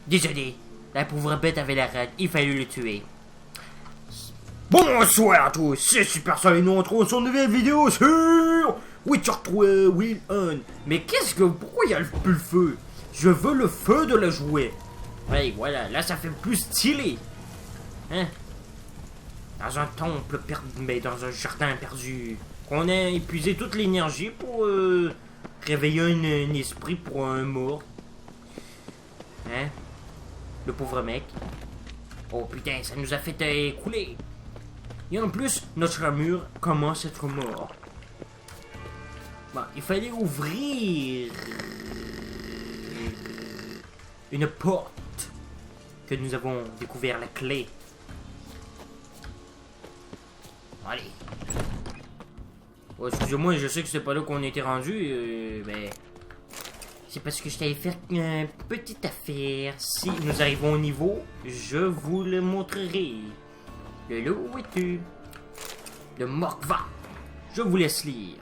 Désolé, la pauvre bête avait la rate, il fallait le tuer. Bonsoir à tous, c'est Super Saiyan et nous retrouvons sur une nouvelle vidéo sur Witcher 3 Will On. Mais pourquoi il y a plus le feu? Je veux le feu de la jouer. Ouais, voilà, là ça fait plus stylé. Hein? Dans un temple perdu, mais dans un jardin perdu. On a épuisé toute l'énergie pour réveiller un esprit pour un mort. Hein? Le pauvre mec. Oh putain, ça nous a fait écouler. Et en plus, notre armure commence à être mort. Bon, il fallait ouvrir une porte que nous avons découvert la clé. Allez. Oh, excusez-moi, je sais que c'est pas là qu'on était rendu, mais c'est parce que je t'avais fait une petite affaire. Si nous arrivons au niveau, je vous le montrerai. Le loup où es-tu? Le Morkva. Je vous laisse lire.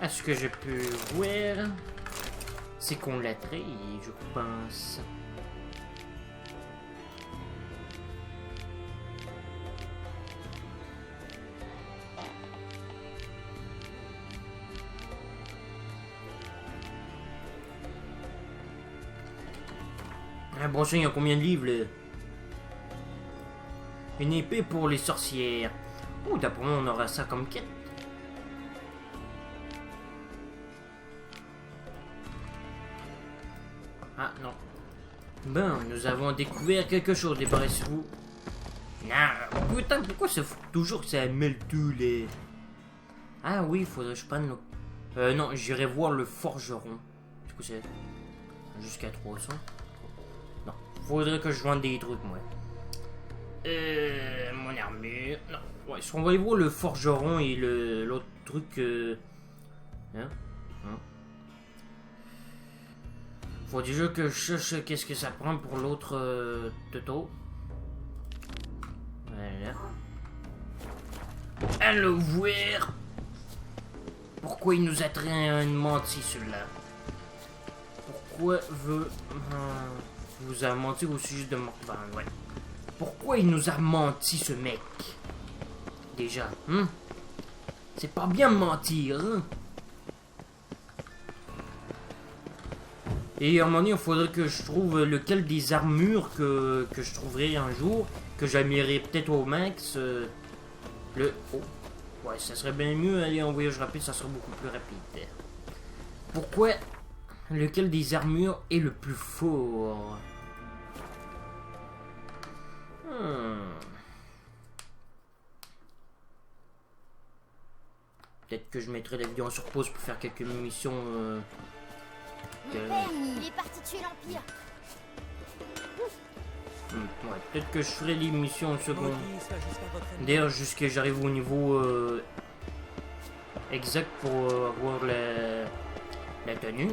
Est-ce que je peux voir? C'est qu'on l'a trahi, je pense. Ah bon sang, il y a combien de livres là? Une épée pour les sorcières. Oh, d'après moi, on aura ça comme quête. Ah, non. Bon, nous avons découvert quelque chose, débarrassez-vous. Non, putain, pourquoi ça fout toujours que ça mêle tout les... Ah oui, faudrait que je prenne le... non, j'irai voir le forgeron. Du coup, c'est... Jusqu'à 300. Non, faudrait que je vende des trucs, moi. Mon armure... Non, ouais, on va aller voir le forgeron et l'autre truc... Hein? Faut déjà que je cherche qu'est-ce que ça prend pour l'autre Toto. Voilà. Allons voir. Pourquoi il nous a menti celui-là? Pourquoi vous a menti au sujet de Morkva? Ouais. Pourquoi il nous a menti ce mec? Déjà, hein? C'est pas bien de mentir, hein? Et à un moment donné, il faudrait que je trouve lequel des armures que je trouverai un jour, que j'améliorerai peut-être au max. Oh, ouais, ça serait bien mieux aller en voyage rapide, ça serait beaucoup plus rapide. Pourquoi lequel des armures est le plus fort? Peut-être que je mettrai la vidéo sur pause pour faire quelques missions. Mon père, il est parti tuer l'Empire. Ouais, peut-être que je ferai les missions en seconde. D'ailleurs, jusqu'à j'arrive au niveau exact pour avoir la tenue.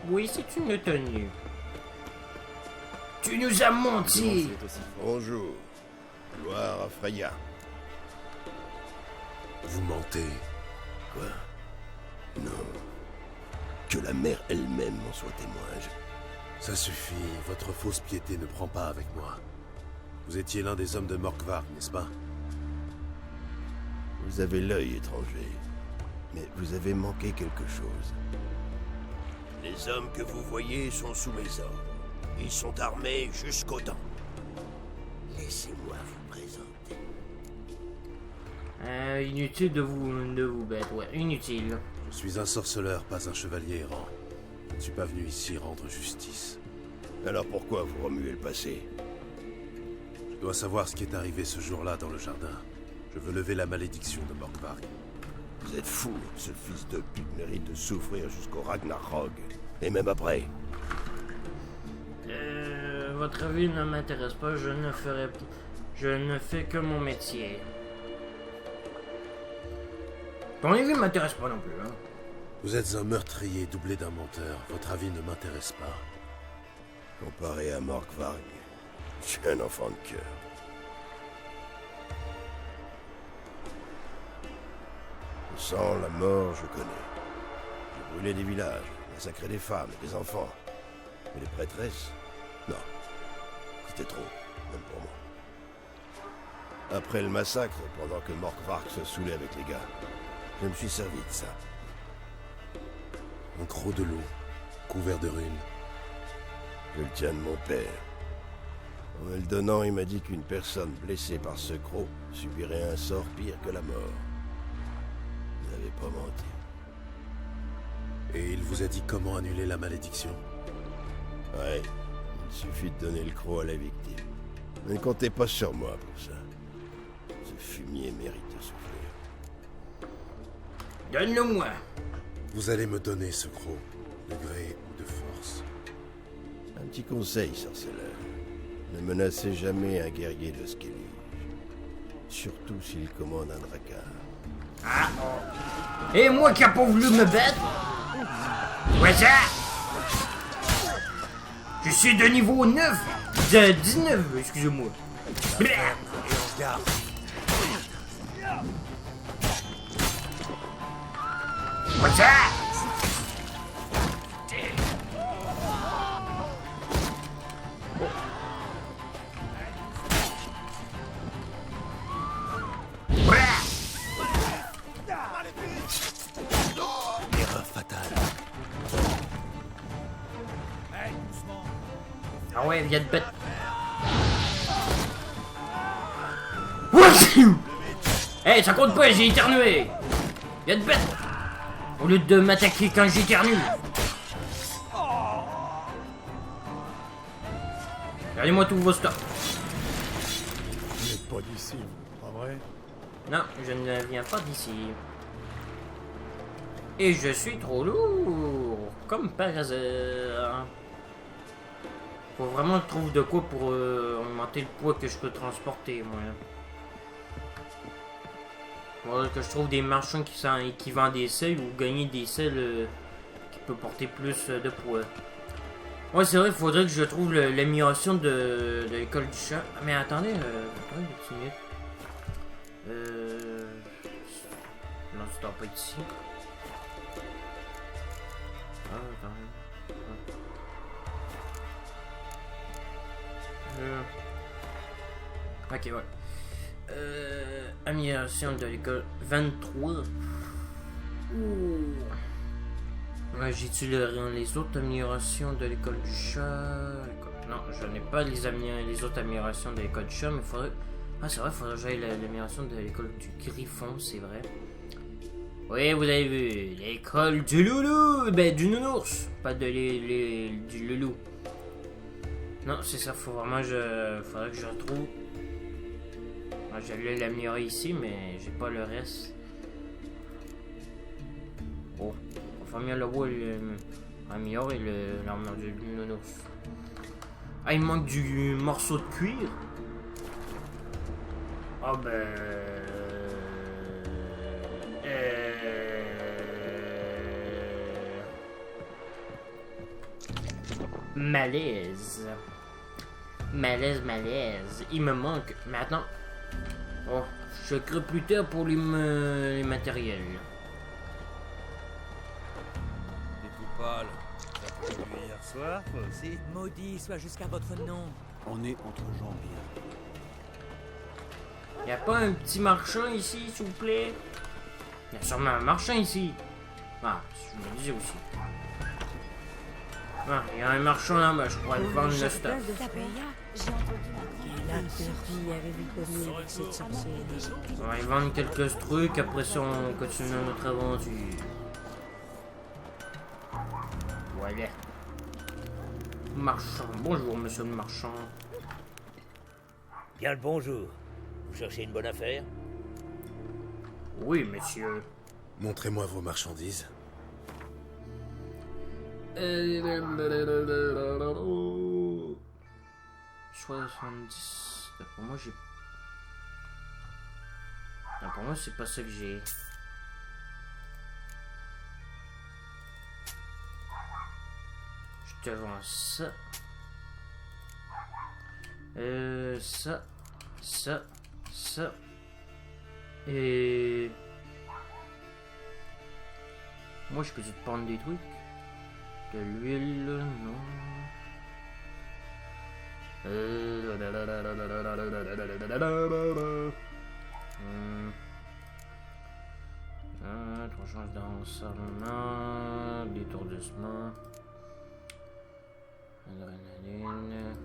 Oui, c'est une tenue. Tu nous as menti! Bonjour. Gloire à Freya. Vous mentez. Quoi? Non. Que la mère elle-même en soit témoin. Ça suffit, votre fausse piété ne prend pas avec moi. Vous étiez l'un des hommes de Morkva, n'est-ce pas? Vous avez l'œil étranger. Mais vous avez manqué quelque chose. Les hommes que vous voyez sont sous mes ordres. Ils sont armés jusqu'aux dents. Laissez-moi vous présenter. Inutile de vous battre, ouais, inutile. Je suis un sorceleur, pas un chevalier errant. Je ne suis pas venu ici rendre justice. Alors pourquoi vous remuez le passé? Je dois savoir ce qui est arrivé ce jour-là dans le jardin. Je veux lever la malédiction de Morkva. Vous êtes fou, ce fils de pute mérite de souffrir jusqu'au Ragnarok. Et même après. Votre avis ne m'intéresse pas, je ne fais que mon métier. Ton avis m'intéresse pas non plus, hein. Vous êtes un meurtrier doublé d'un menteur. Votre avis ne m'intéresse pas. Comparé à Morkvarg, je suis un enfant de cœur. Le sang, la mort, je connais. J'ai brûlé des villages, massacré des femmes et des enfants. Mais les prêtresses, non. C'était trop, même pour moi. Après le massacre, pendant que Morkvarg se saoulait avec les gars, je me suis servi de ça. Un croc de loup, couvert de runes. Je le tiens de mon père. En me le donnant, il m'a dit qu'une personne blessée par ce croc subirait un sort pire que la mort. Il n'avait pas menti. Et il vous a dit comment annuler la malédiction? Ouais, il suffit de donner le croc à la victime. Ne comptez pas sur moi pour ça. Ce fumier mérite de souffrir. Donne-le-moi. Vous allez me donner ce croc, de gré ou de force. Un petit conseil, sorceleur. Ne menacez jamais un guerrier de Skellige. Surtout s'il commande un drakkar. Ah. Et moi qui a pas voulu me battre? Ouais ça. Je suis de niveau 9. De 19, excusez-moi. Ouais ça. Erreur fatale. Ah ouais, viens de bête. Hey, ça compte pas, j'ai éternué. Viens de bête. Au lieu de m'attaquer quand j'éternue. Regardez-moi tous vos stocks. Vous n'êtes pas d'ici, pas vrai? Non, je ne viens pas d'ici. Et je suis trop lourd, comme par hasard. Faut vraiment que je trouve de quoi pour augmenter le poids que je peux transporter, moi. Faudrait que je trouve des marchands qui vendent des selles ou gagner des selles qui peut porter plus de poids. Ouais, c'est vrai, il faudrait que je trouve l'amélioration de l'école du chat. Mais attendez, attendez une petite minute. Non, ça doit pas être ici. Ah, attendez. Ok, ouais. Amélioration de l'école 23. Ouh. Ouais, j'ai-tu les autres améliorations de l'école du chat? Non, je n'ai pas les autres améliorations de l'école du chat, mais faudrait... Ah, c'est vrai, faudrait que j'aille l'amélioration de l'école du griffon, c'est vrai. Oui, vous avez vu, l'école du loulou, ben du nounours, pas de du loulou. Non, c'est ça, faudrait que je retrouve. Ah, j'allais l'améliorer ici, mais j'ai pas le reste. Oh, on va mieux améliorer l'armure du nounours. Ah, il manque du morceau de cuir. Ah ben... Malaise. Malaise. Il me manque. Mais attends. Oh, je crée plus tard pour les matériels. T'es tout pâle. T'as pas vu hier soir, toi aussi? Maudit soit jusqu'à votre nom. On est entre gens bien. Y'a pas un petit marchand ici, s'il vous plaît? Y'a sûrement un marchand ici. Ah, je me disais aussi. Ah, y'a un marchand là, bah, je pourrais le vendre le stuff. J'ai entendu Quel interdit avez-vous commis avec cette sorcière? On va y vendre quelques trucs, après ça on continue notre aventure. Voilà. Marchand. Bonjour, monsieur le marchand. Bien le bonjour. Vous cherchez une bonne affaire? Oui, monsieur. Montrez-moi vos marchandises. 70. Pour moi, j'ai. Non, pour moi, c'est pas ça que j'ai. te vends ça. Ça. Et... Moi, je peux te prendre des trucs. De l'huile, non. Trois chances d'ensalement, d'étourdissement, adrénaline.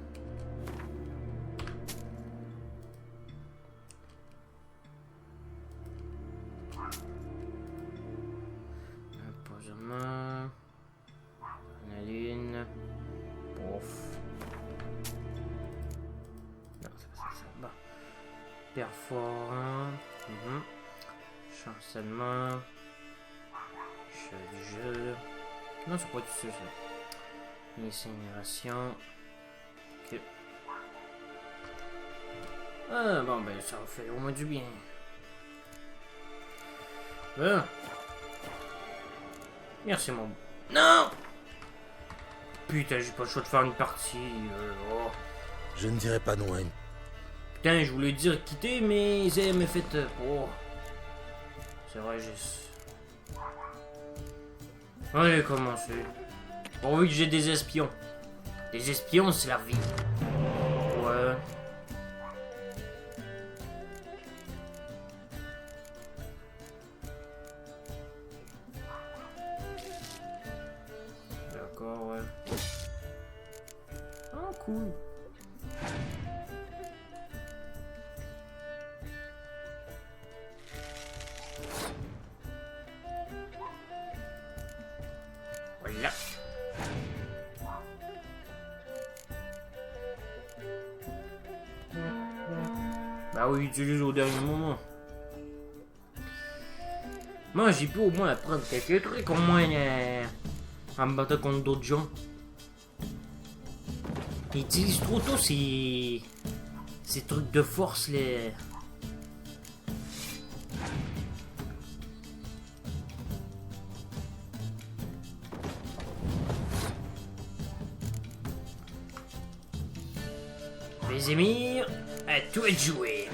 Imposement, adrénaline, pouf. Non, c'est pas ça. Bon. Perforant. Chancellement. Du jeu. Non, c'est pas tout ça. Incinération. Ok. Ah, bon, ben, ça fait au moins du bien. Bon. Merci, mon... Non! Putain, j'ai pas le choix de faire une partie. Oh. Je ne dirais pas non à une... Putain, je voulais dire quitter, mais ça m'a fait... Oh. C'est vrai, j'ai... Allez, commencer. Pourvu que j'ai des espions. Des espions, c'est la vie. Ouais. D'accord, ouais. Ah, cool. Voilà. Bah oui, utilise au dernier moment. Moi, j'ai pu au moins apprendre quelques trucs, au moins en me battant contre d'autres gens. Ils utilisent trop tôt ces trucs de force, les... Les émirs, à toi de jouer.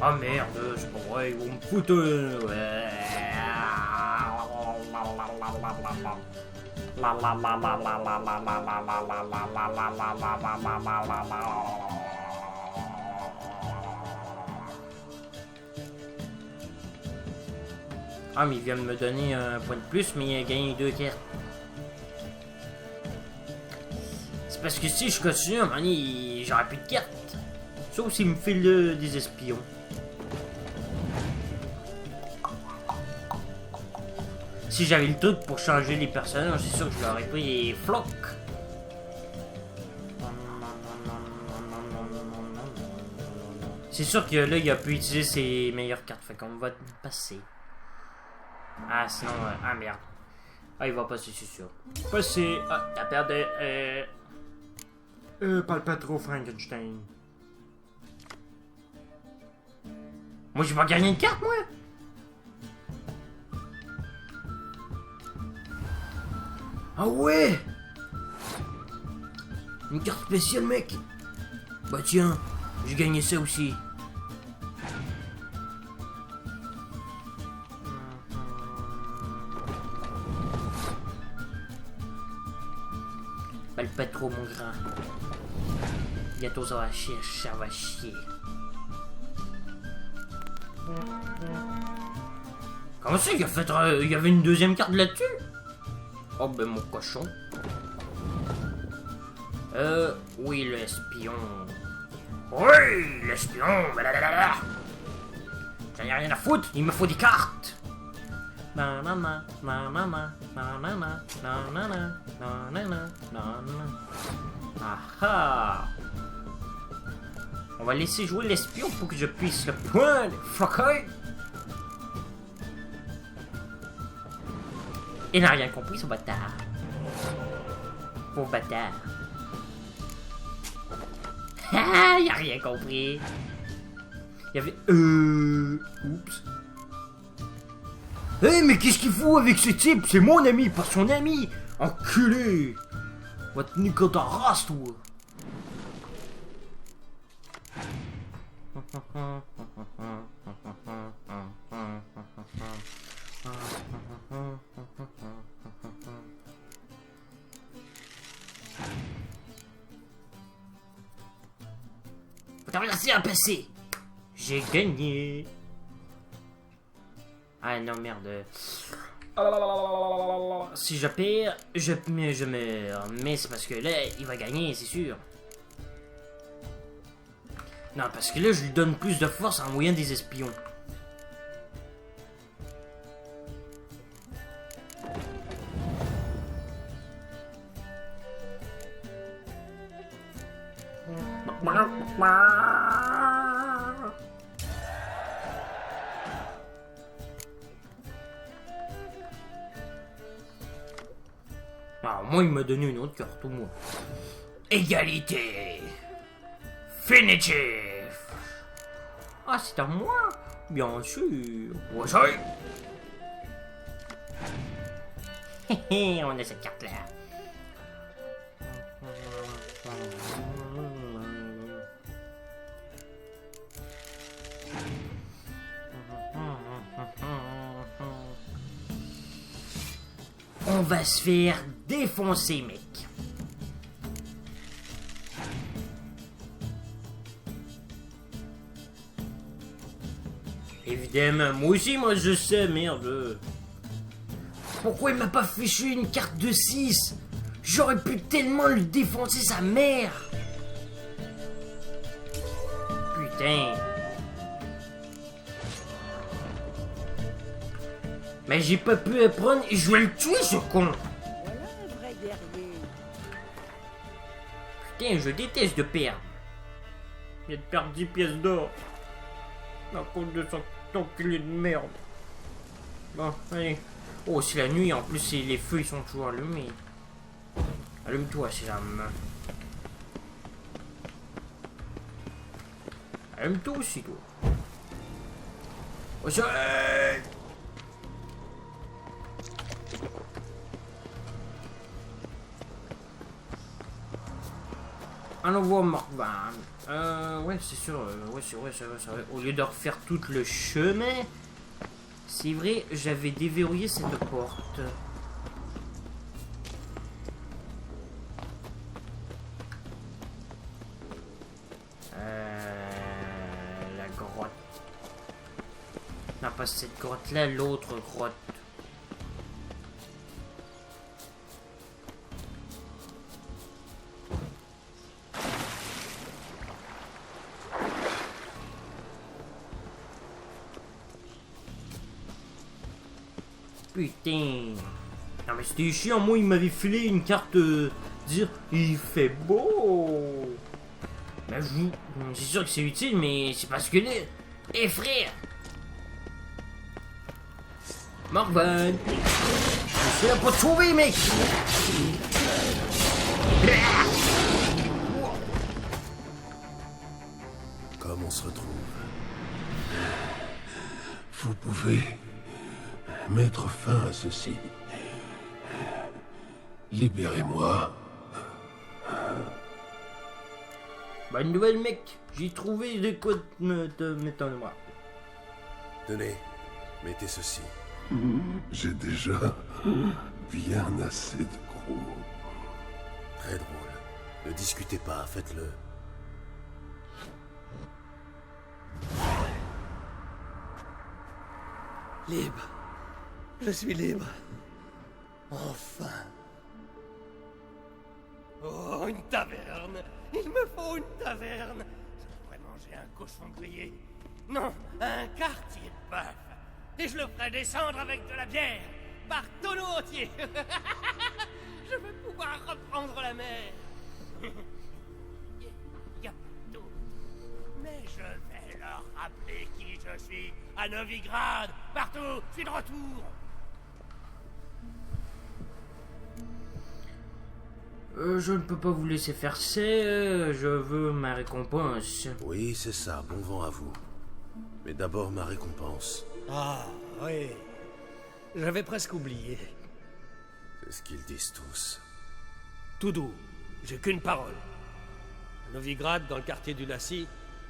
Ah merde, c'est pas vrai, ils vont me foutre... Ouais. Ah, mais il vient de me donner un point de plus, mais il a gagné 2 cartes. C'est parce que si je continue, à un moment donné, j'aurai plus de cartes. Sauf s'il me file des espions. Si j'avais le truc pour changer les personnages, c'est sûr que je l'aurais pris Flock. C'est sûr que là, il a pu utiliser ses meilleures cartes. Fait qu'on va passer. Ah, sinon... ah, merde. Ah, il va passer, c'est sûr. Passer. Ah, t'as perdu. Parle pas trop, Frankenstein. Moi, j'ai pas gagné une carte, moi. Ah ouais. Une carte spéciale, mec. Bah tiens, j'ai gagné ça aussi. Parle pas trop, mon grand. Bientôt ça va chier, ça va chier. Comment ça il a fait... il y avait une deuxième carte là-dessus? Oh ben mon cochon. Oui l'espion. Oui l'espion. Blablabla. J'en ai rien à foutre, il me faut des cartes. Nanana, nanana, nanana, nanana, nanana, nanana. Aha. On va laisser jouer l'espion pour que je puisse le point de fucker. Il n'a rien compris, ce bâtard. Pauvre bâtard. Ah, il a rien compris. Il y avait... Oups. Hé, mais qu'est-ce qu'il fout avec ce type? C'est mon ami, pas son ami. Enculé. Va te niquer ta race, toi. Faut t'en à passer. J'ai gagné. Ah non, merde. Si je perds, je meurs. Mais c'est parce que là, il va gagner, c'est sûr. Non, parce que là, je lui donne plus de force en envoyant des espions. Alors, moi, il m'a donné une autre carte, au moins. Égalité. Finitif. Ah, c'est à moi? Bien sûr. Ouais, ça y est. On a cette carte-là. On va se faire défoncer, mec. Évidemment, moi aussi, moi je sais, merde. Pourquoi il m'a pas fichu une carte de 6? J'aurais pu tellement lui défoncer sa mère. Putain. Mais j'ai pas pu apprendre et je vais le tuer, ce con. Voilà un vrai guerrier. Putain, je déteste de perdre. Il y a de perdre 10 pièces d'or. À cause de son enculé de merde. Bon, allez. Oh, c'est la nuit, en plus les feux ils sont toujours allumés. Allume-toi, c'est la main. Allume-toi aussi, toi. Oh, ça... Un nouveau Mark Van. Ouais, c'est sûr. Ouais, c'est vrai. Au lieu de refaire tout le chemin, c'est vrai, j'avais déverrouillé cette porte. La grotte. Non, pas cette grotte-là, l'autre grotte. Putain. Non mais c'était chiant, moi il m'avait filé une carte dire il fait beau. Ben c'est sûr que c'est utile, mais c'est parce que là. Eh frère. Morvan. Je suis là pour te sauver, mec. Comme on se retrouve. Vous pouvez mettre fin à ceci. Libérez-moi. Bonne nouvelle, mec. J'ai trouvé de quoi te mettre en bras. Tenez, mettez ceci. J'ai déjà bien assez de gros. Très drôle. Ne discutez pas, faites-le. Libre. Je suis libre. Enfin. Oh, une taverne. Il me faut une taverne. Je pourrais manger un cochon grillé. Non, un quartier de bœuf. Et je le ferai descendre avec de la bière. Par tonneau entier. Je vais pouvoir reprendre la mer. Y a pas d'eau. Mais je vais leur rappeler qui je suis. À Novigrad, partout, je suis de retour. Je ne peux pas vous laisser faire ça. Je veux ma récompense. Oui, c'est ça, bon vent à vous. Mais d'abord ma récompense. Ah, oui. J'avais presque oublié. C'est ce qu'ils disent tous. Tout doux, j'ai qu'une parole. À Novigrad, dans le quartier du Lacy,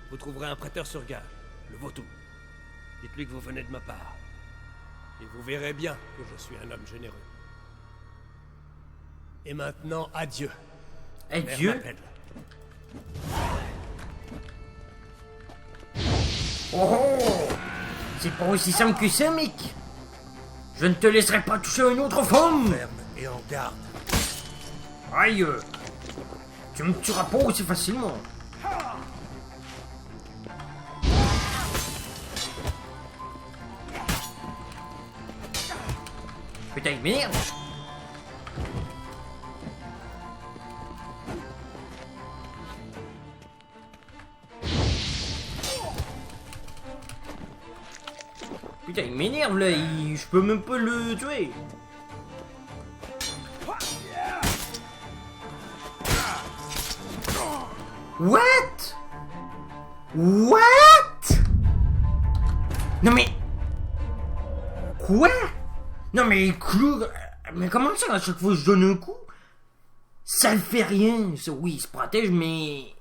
vous trouverez un prêteur sur gage, le Vautour. Dites-lui que vous venez de ma part. Et vous verrez bien que je suis un homme généreux. Et maintenant, adieu. Mère Adieu. m'appelle. Oh, c'est pas aussi simple que ça, mec. Je ne te laisserai pas toucher à une autre femme. Ferme et en garde. Aïe. Tu me tueras pas aussi facilement. Putain, merde. Putain, il m'énerve là, je peux même pas le tuer. What? What? Non mais... Quoi? Non mais Clou... Mais comment ça, à chaque fois que je donne un coup, ça le fait rien. Oui, il se protège, mais...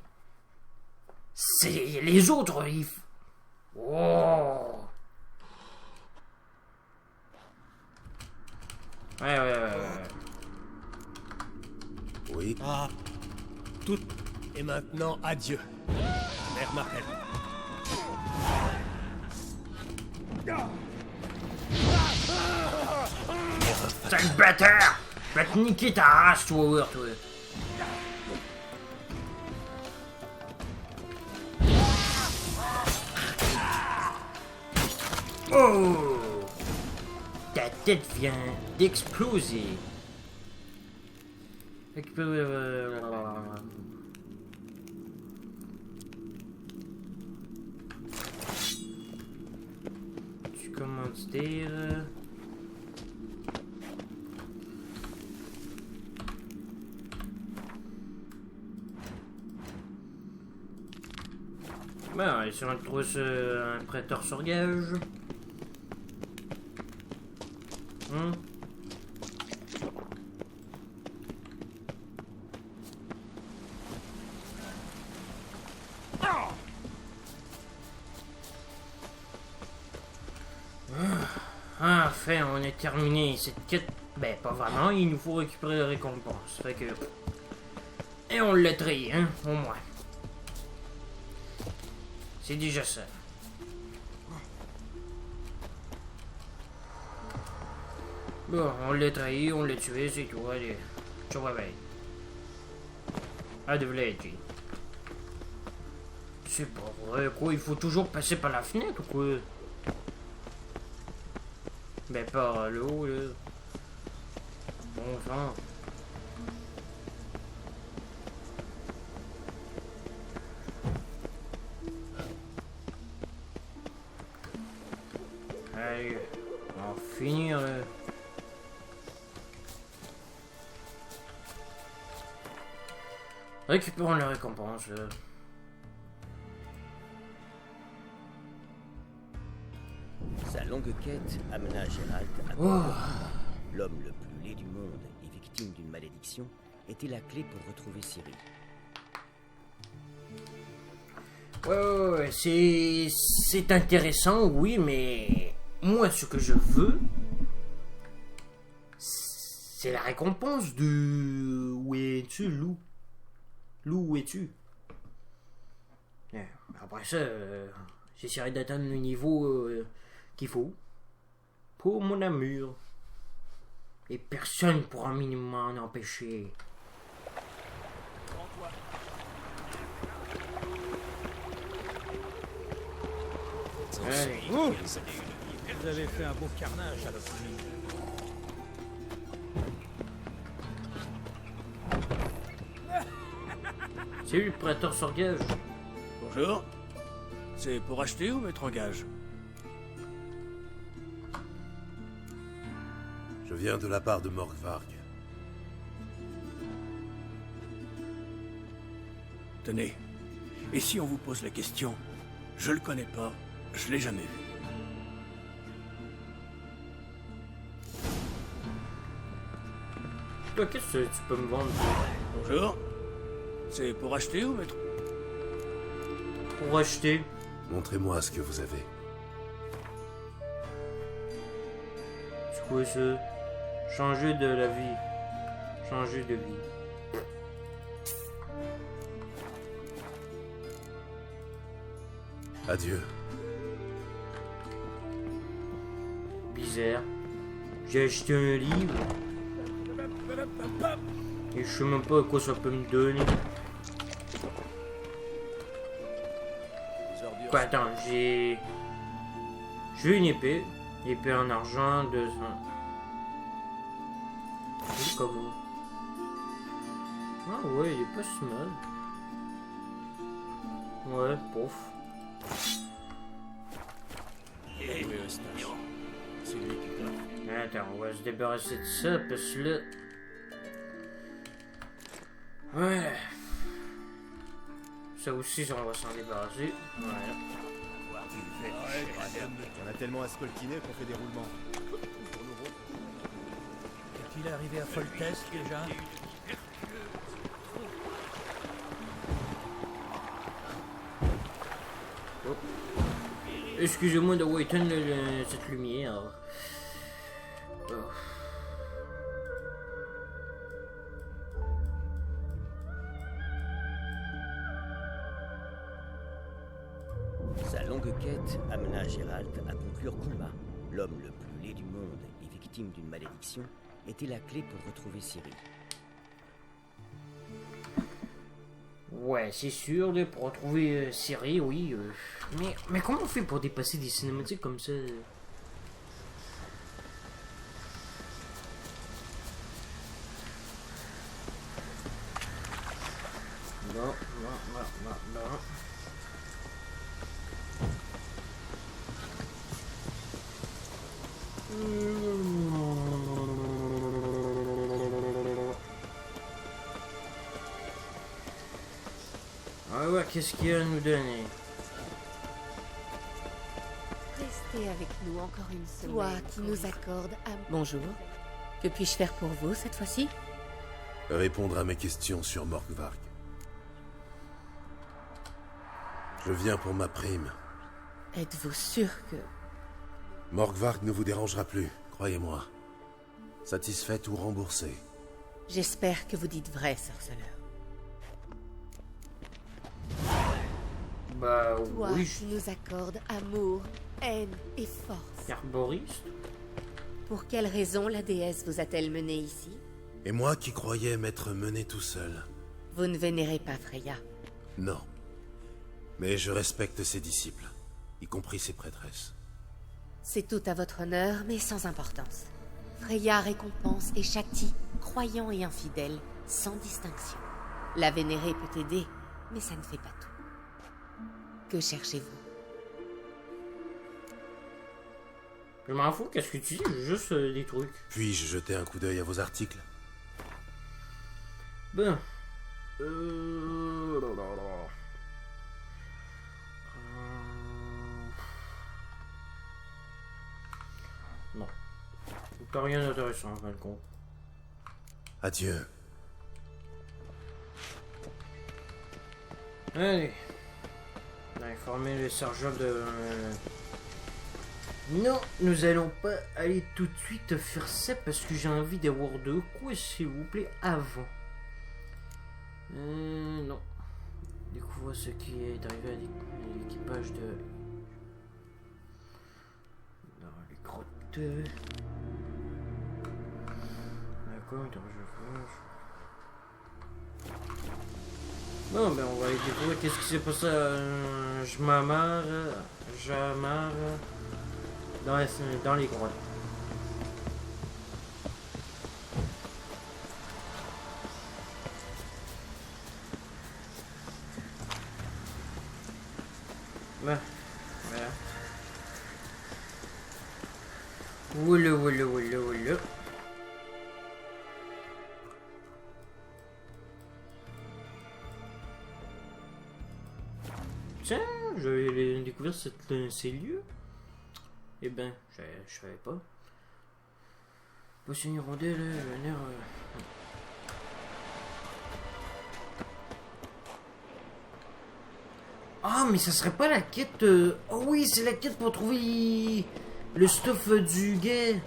C'est les autres, ils... Oh. Ouais. Oui. Ah, tout. Et maintenant, adieu. Mère m'appelle. Sale bâtard! Je vais te niquer ta race, toi. Oh! Ta tête vient d'exploser. Tu commences à dire... Bon, et si on trouve un prêteur sur gage. Enfin, on a terminé cette quête. Ben, pas vraiment, il nous faut récupérer la récompense. Fait que... Et on l'a trahi, hein, au moins. C'est déjà ça. Bon, on l'a trahi, on l'a tué, c'est tout, allez. Je réveille. Ah, de village. C'est pas vrai, quoi, il faut toujours passer par la fenêtre ou quoi? Ben, par le haut, là. Bon sang. Allez, on va finir, là. Récupérons la récompense, là. Sa longue quête amena Gérald à Oh. l'homme le plus laid du monde et victime d'une malédiction était la clé pour retrouver Ciri. Ouais, c'est intéressant, oui, mais moi, ce que je veux, c'est la récompense de... Où es-tu, loup? Loup, où es-tu? Après ça, j'essaierai d'atteindre le niveau qu'il faut pour mon amour. Et personne pourra minimum m'en empêcher. Allez. Vous avez fait un beau carnage à l'opinion. C'est lui le prêteur sur gage. Bonjour. C'est pour acheter ou mettre en gage? Je viens de la part de Morkvarg. Tenez. Et si on vous pose la question? Je le connais pas, je l'ai jamais vu. toi, qu'est-ce que tu peux me vendre? Bonjour. C'est pour acheter ou mettre? Pour acheter. Montrez-moi ce que vous avez. C'est quoi ça? Changer de la vie. Changer de vie. Adieu. Bizarre. J'ai acheté un livre. Et je sais même pas à quoi ça peut me donner. Quoi, attends, j'ai une épée. Épée en argent, 200. C'est comment? Ah ouais, il est pas si mal. Ouais, pouf. C'est lui qui t'a. Attends, on va se débarrasser de ça parce que là. Ouais. Ça aussi, on va s'en débarrasser. Voilà. On a tellement à scoltiner qu'on fait des roulements. Est-il arrivé à Foltest déjà? Oh. Excusez-moi d'avoir éteint cette lumière. Oh. Sa longue quête amena Gérald à conclure qu'Ulma, l'homme le plus laid du monde et victime d'une malédiction, était la clé pour retrouver Ciri. Ouais, c'est sûr, là, pour retrouver Ciri, oui. Mais comment on fait pour dépasser des cinématiques comme ça? Non, non, non, non, non. Ah ouais, qu'est-ce qu'il y a à nous donner? Restez avec nous encore une semaine. Toi qui nous accordes à... Bonjour. Que puis-je faire pour vous cette fois-ci? Répondre à mes questions sur Morkvarg. Je viens pour ma prime. Êtes-vous sûr que... Morkvarg ne vous dérangera plus, croyez-moi. Satisfaite ou remboursée? J'espère que vous dites vrai, sorceleur. Bah Toi oui, qui nous accordes amour, haine et force. herboriste. Pour quelle raison la déesse vous a-t-elle mené ici? Et moi qui croyais m'être mené tout seul. Vous ne vénérez pas Freya. Non. Mais je respecte ses disciples, y compris ses prêtresses. C'est tout à votre honneur, mais sans importance. Freya récompense et châtie, croyants et infidèles, sans distinction. La vénérer peut aider, mais ça ne fait pas tout. Que cherchez-vous? Je m'en fous, qu'est-ce que tu dis? Juste des trucs. Puis-je jeter un coup d'œil à vos articles? Ben. Non. Pas rien d'intéressant, en fin de compte. Adieu. Allez. On a informé le sergent de... Non, nous allons pas aller tout de suite faire ça parce que j'ai envie d'avoir de quoi, s'il vous plaît, avant. Non. Découvre ce qui est arrivé à l'équipage de... Dans les grottes. D'accord, bon, ben on va aller découvrir qu'est-ce qui s'est passé à Jamar dans les grottes. Ben, voilà. Oula, oula, oula, oula. Tiens, j'avais découvert ces lieux. Eh ben, je savais pas. Pas une hirondelle, le nerf. Ah, mais ça serait pas la quête... Oh oui, c'est la quête pour trouver le stuff du gars.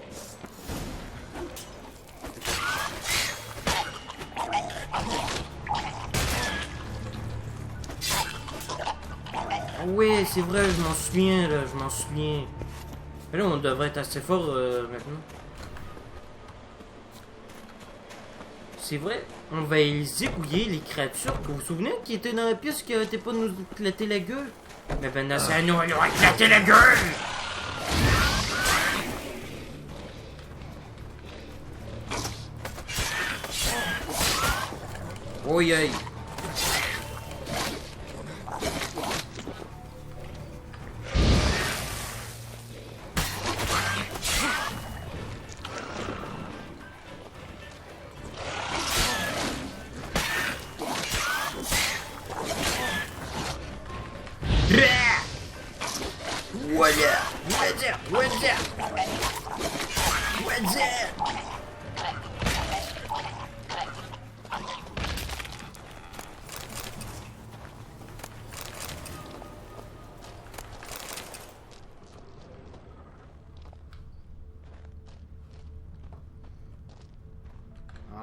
Ah ouais, c'est vrai, je m'en souviens, là, je m'en souviens. Mais là, on devrait être assez fort maintenant. C'est vrai, on va les ébouiller, les créatures. Vous vous souvenez qui étaient dans la pièce qui arrêtaient pas de nous éclater la gueule? Mais ben là, c'est à nous, ils ont éclaté la gueule! Oh aïe!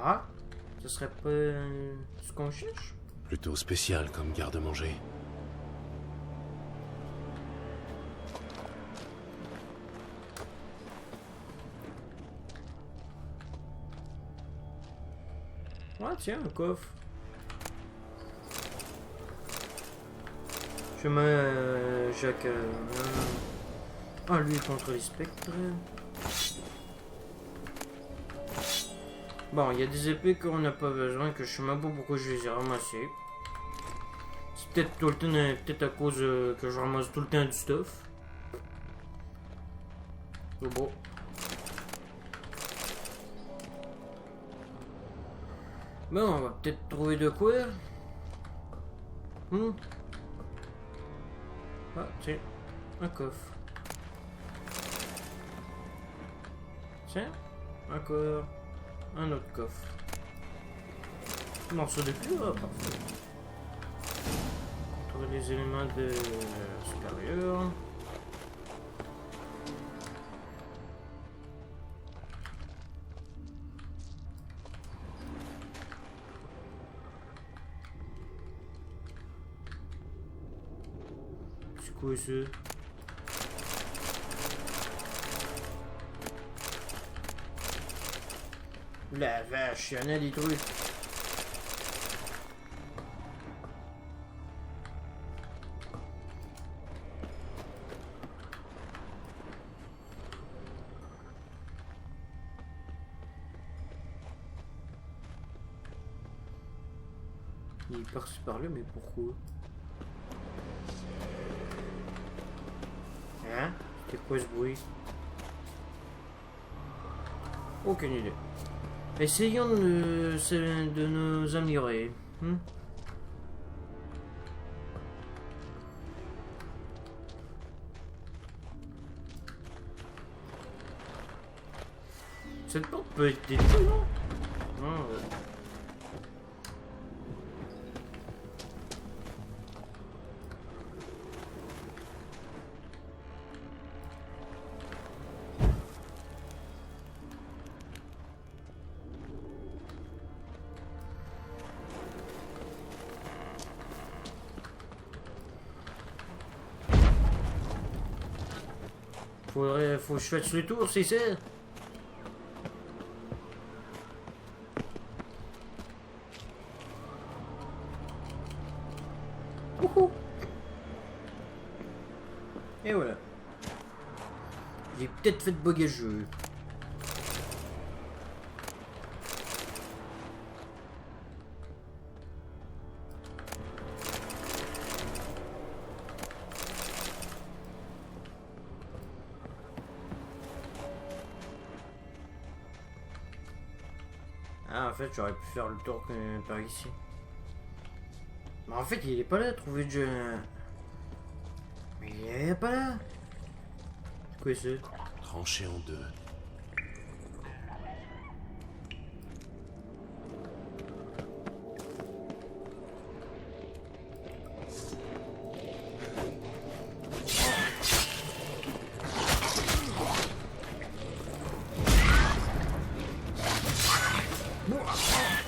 Ah, ce serait pas ce qu'on cherche? Plutôt spécial comme garde-manger. Ah tiens, un coffre. Chemin Jacques... Ah, lui contre les spectres. Bon, il y a des épées qu'on n'a pas besoin, que je sais même pas pourquoi je les ai ramassées. C'est peut-être tout le temps, peut-être à cause que je ramasse tout le temps du stuff. C'est beau. Bon, on va peut-être trouver de quoi. Ah, tiens, un coffre. Tiens, encore un autre coffre. Un morceau de cuir, parfait. Trouver les éléments de supérieur. C'est quoi ça? La vache, il y en a des trucs. Il est par-ci par-là, mais pourquoi? Hein? C'était quoi ce bruit? Aucune idée. Essayons de nous améliorer. Cette porte peut être détruite, non? Non, faut que je fasse le tour, c'est ça? Wouhou! Et voilà. J'ai peut-être fait de bugger le jeu. Ah, en fait, j'aurais pu faire le tour par ici. Mais en fait, il est pas là, trouver le jeu. Mais il est pas là. C'est quoi ça? Tranché en deux.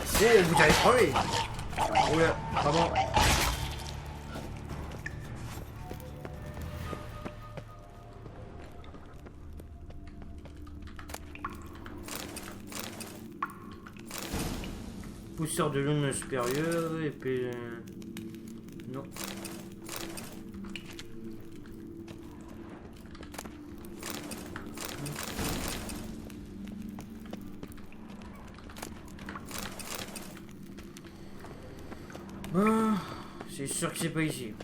C'est, vous allez crever. Oula, pardon. Pousseur de lune supérieure, et puis... non. Ah, c'est sûr que c'est pas ici.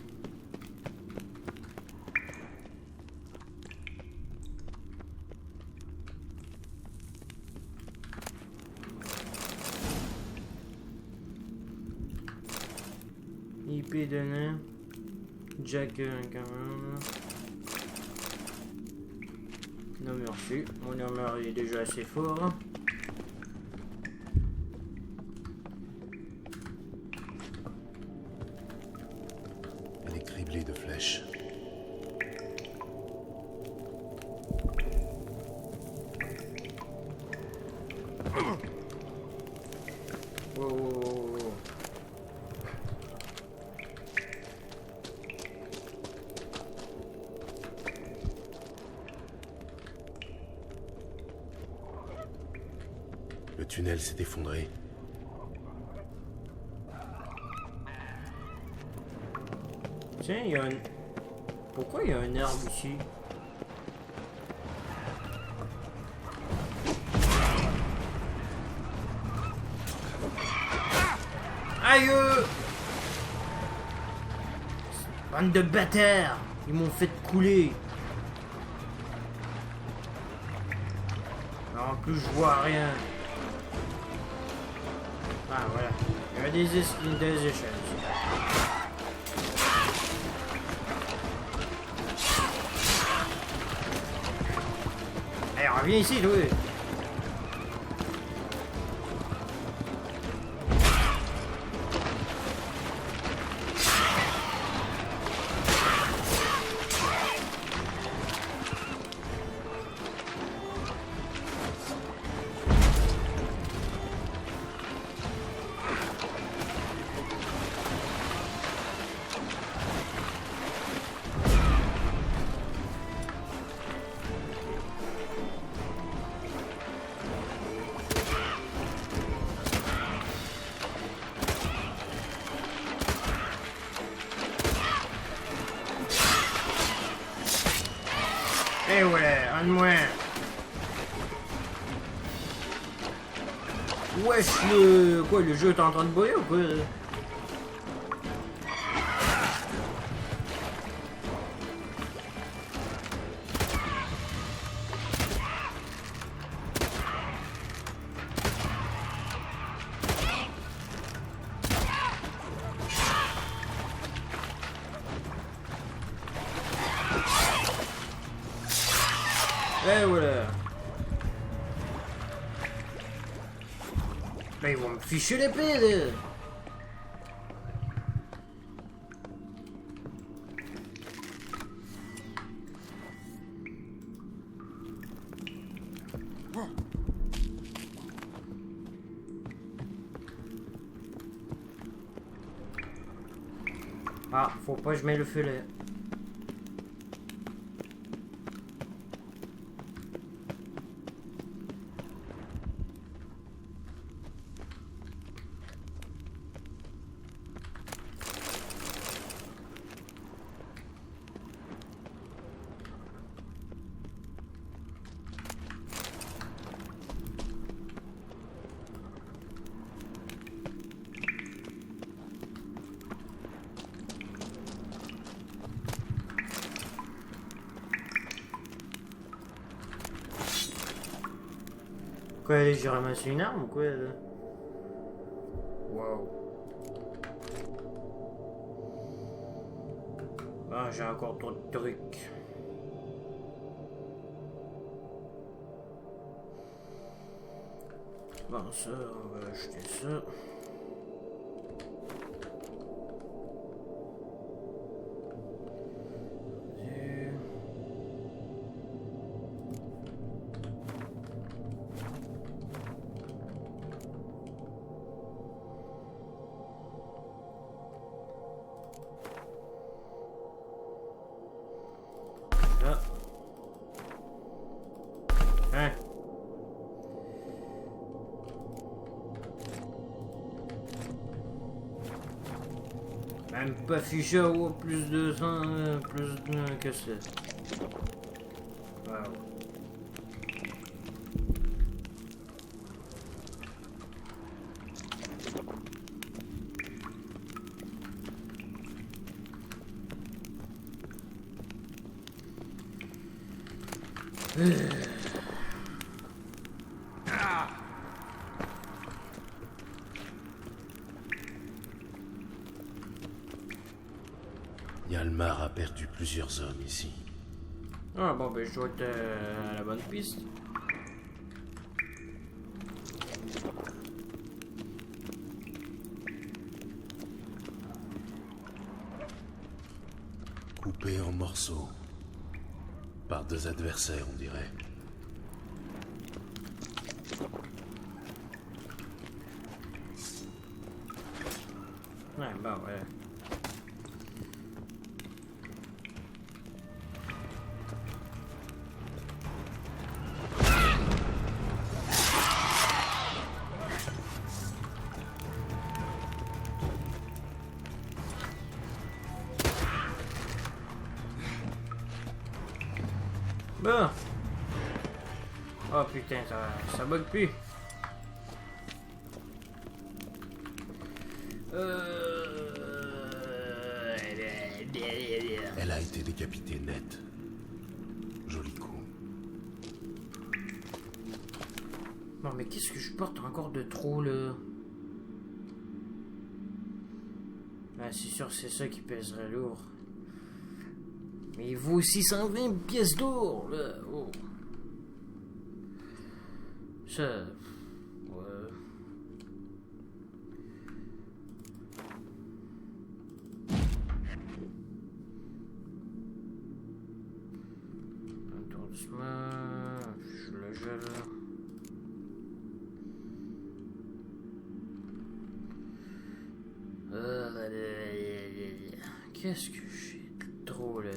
IP donné. Jack quand même. Non merci. Mon armure est déjà assez fort. Elle est criblée de flèches. Oh. Le tunnel s'est effondré. Tiens, il y a un... Pourquoi il y a un arbre ici? Aïe! Bande de bâtards! Ils m'ont fait couler! Alors, en plus, je vois rien. Ah, voilà. Il y a des échelles ici. Allez, reviens ici, toi! Et ouais, un de moins. Wesh, le jeu est en train de bouillir ou quoi? Et voilà. Mais ils vont me ficher l'épée, là. Ah, faut pas que je mette le feu là. Quoi, j'ai ramassé une arme ou quoi? Waouh. Ah, j'ai encore trop de trucs. Bon, ça, on va acheter ça. Même pas affiché au plus de 100, plus de que ça. Wow. Yalmar a perdu plusieurs hommes ici. Ah bon, ben je dois être à la bonne piste. Coupé en morceaux. Par deux adversaires, on dirait. Ouais, bah ouais. Bon. Oh putain, ça bug plus. Elle a été décapitée net. Joli coup. Non mais qu'est-ce que je porte encore de trop là? Ah c'est sûr c'est ça qui pèserait lourd. Mais il vaut 620 pièces d'or là. Oh. Ça... Ouais. Attends doucement. Je le gèle. Qu'est-ce que j'ai de trop là?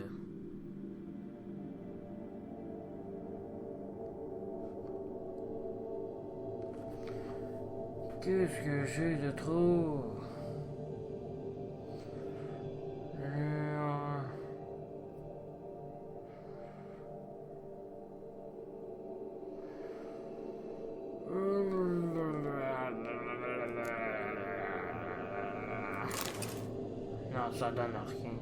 Qu'est-ce que j'ai de trop? Non, ça donne rien.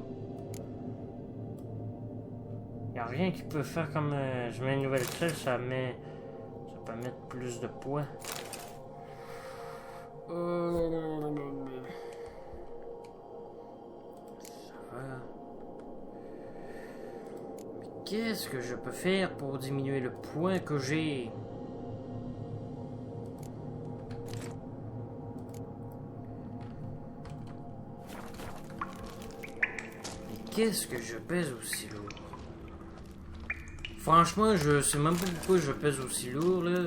Y a rien qui peut faire comme je mets une nouvelle selle, ça peut mettre plus de poids. Ça va. Mais qu'est-ce que je peux faire pour diminuer le poids que j'ai? Qu'est-ce que je pèse aussi lourd? Franchement, je sais même pas pourquoi je pèse aussi lourd là.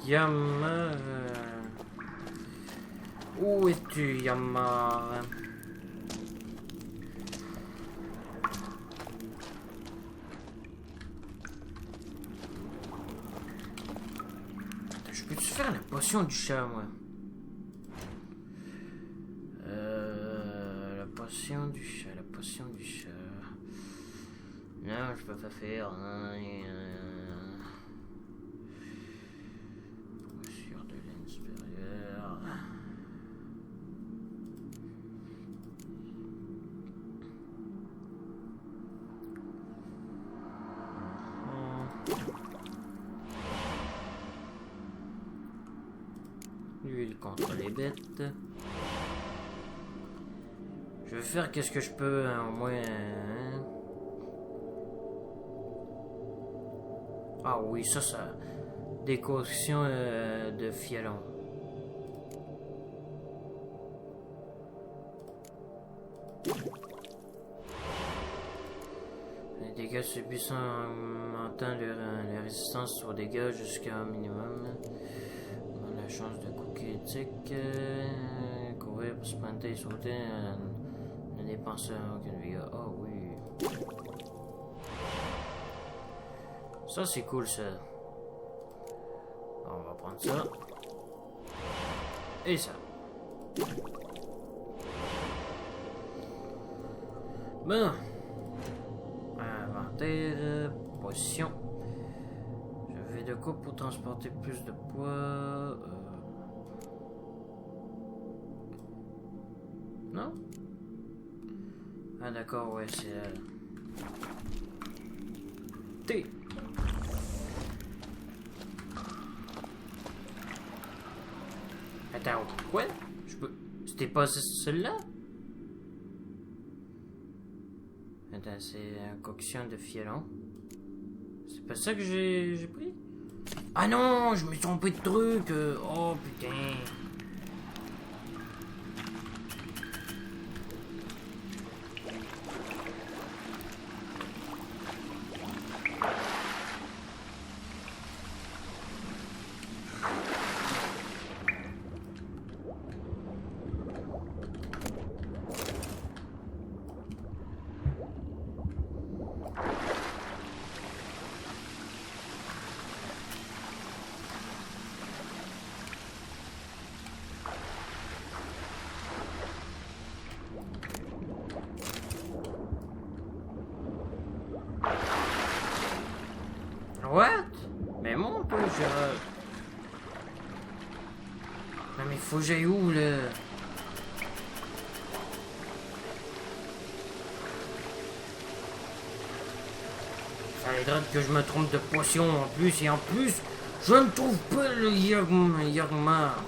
Yamar. Où es-tu, Yamar? Je peux-tu faire la potion du chat, moi? La potion du chat, la potion du chat. Non, je peux pas faire. Sur de laine supérieure. L'huile contre les bêtes. Je vais faire qu'est-ce que je peux, hein, au moins. Hein. Ah oui, ça. Décoction de fialon. Les dégâts subissent augmentant la résistance aux dégâts jusqu'à un minimum. On a la chance de coup critique. courir pour sprinter et sauter, ne dépensant aucune vie. Oh oui. Ça c'est cool ça. On va prendre ça. Et ça. Bon. Inventaire. Position. Je vais de quoi pour transporter plus de poids. Non? Ah d'accord, ouais, c'est T. Attends, quoi? Je peux... C'était pas celle-là? Attends, c'est un coction de fielon. C'est pas ça que j'ai pris? Ah non, je me suis trompé de truc. Oh putain. What? Mais monte, toi, Gérald. Non, mais faut que j'aille où, là? Fallait que je me trompe de potion en plus, et en plus, je ne trouve pas le Yagmar.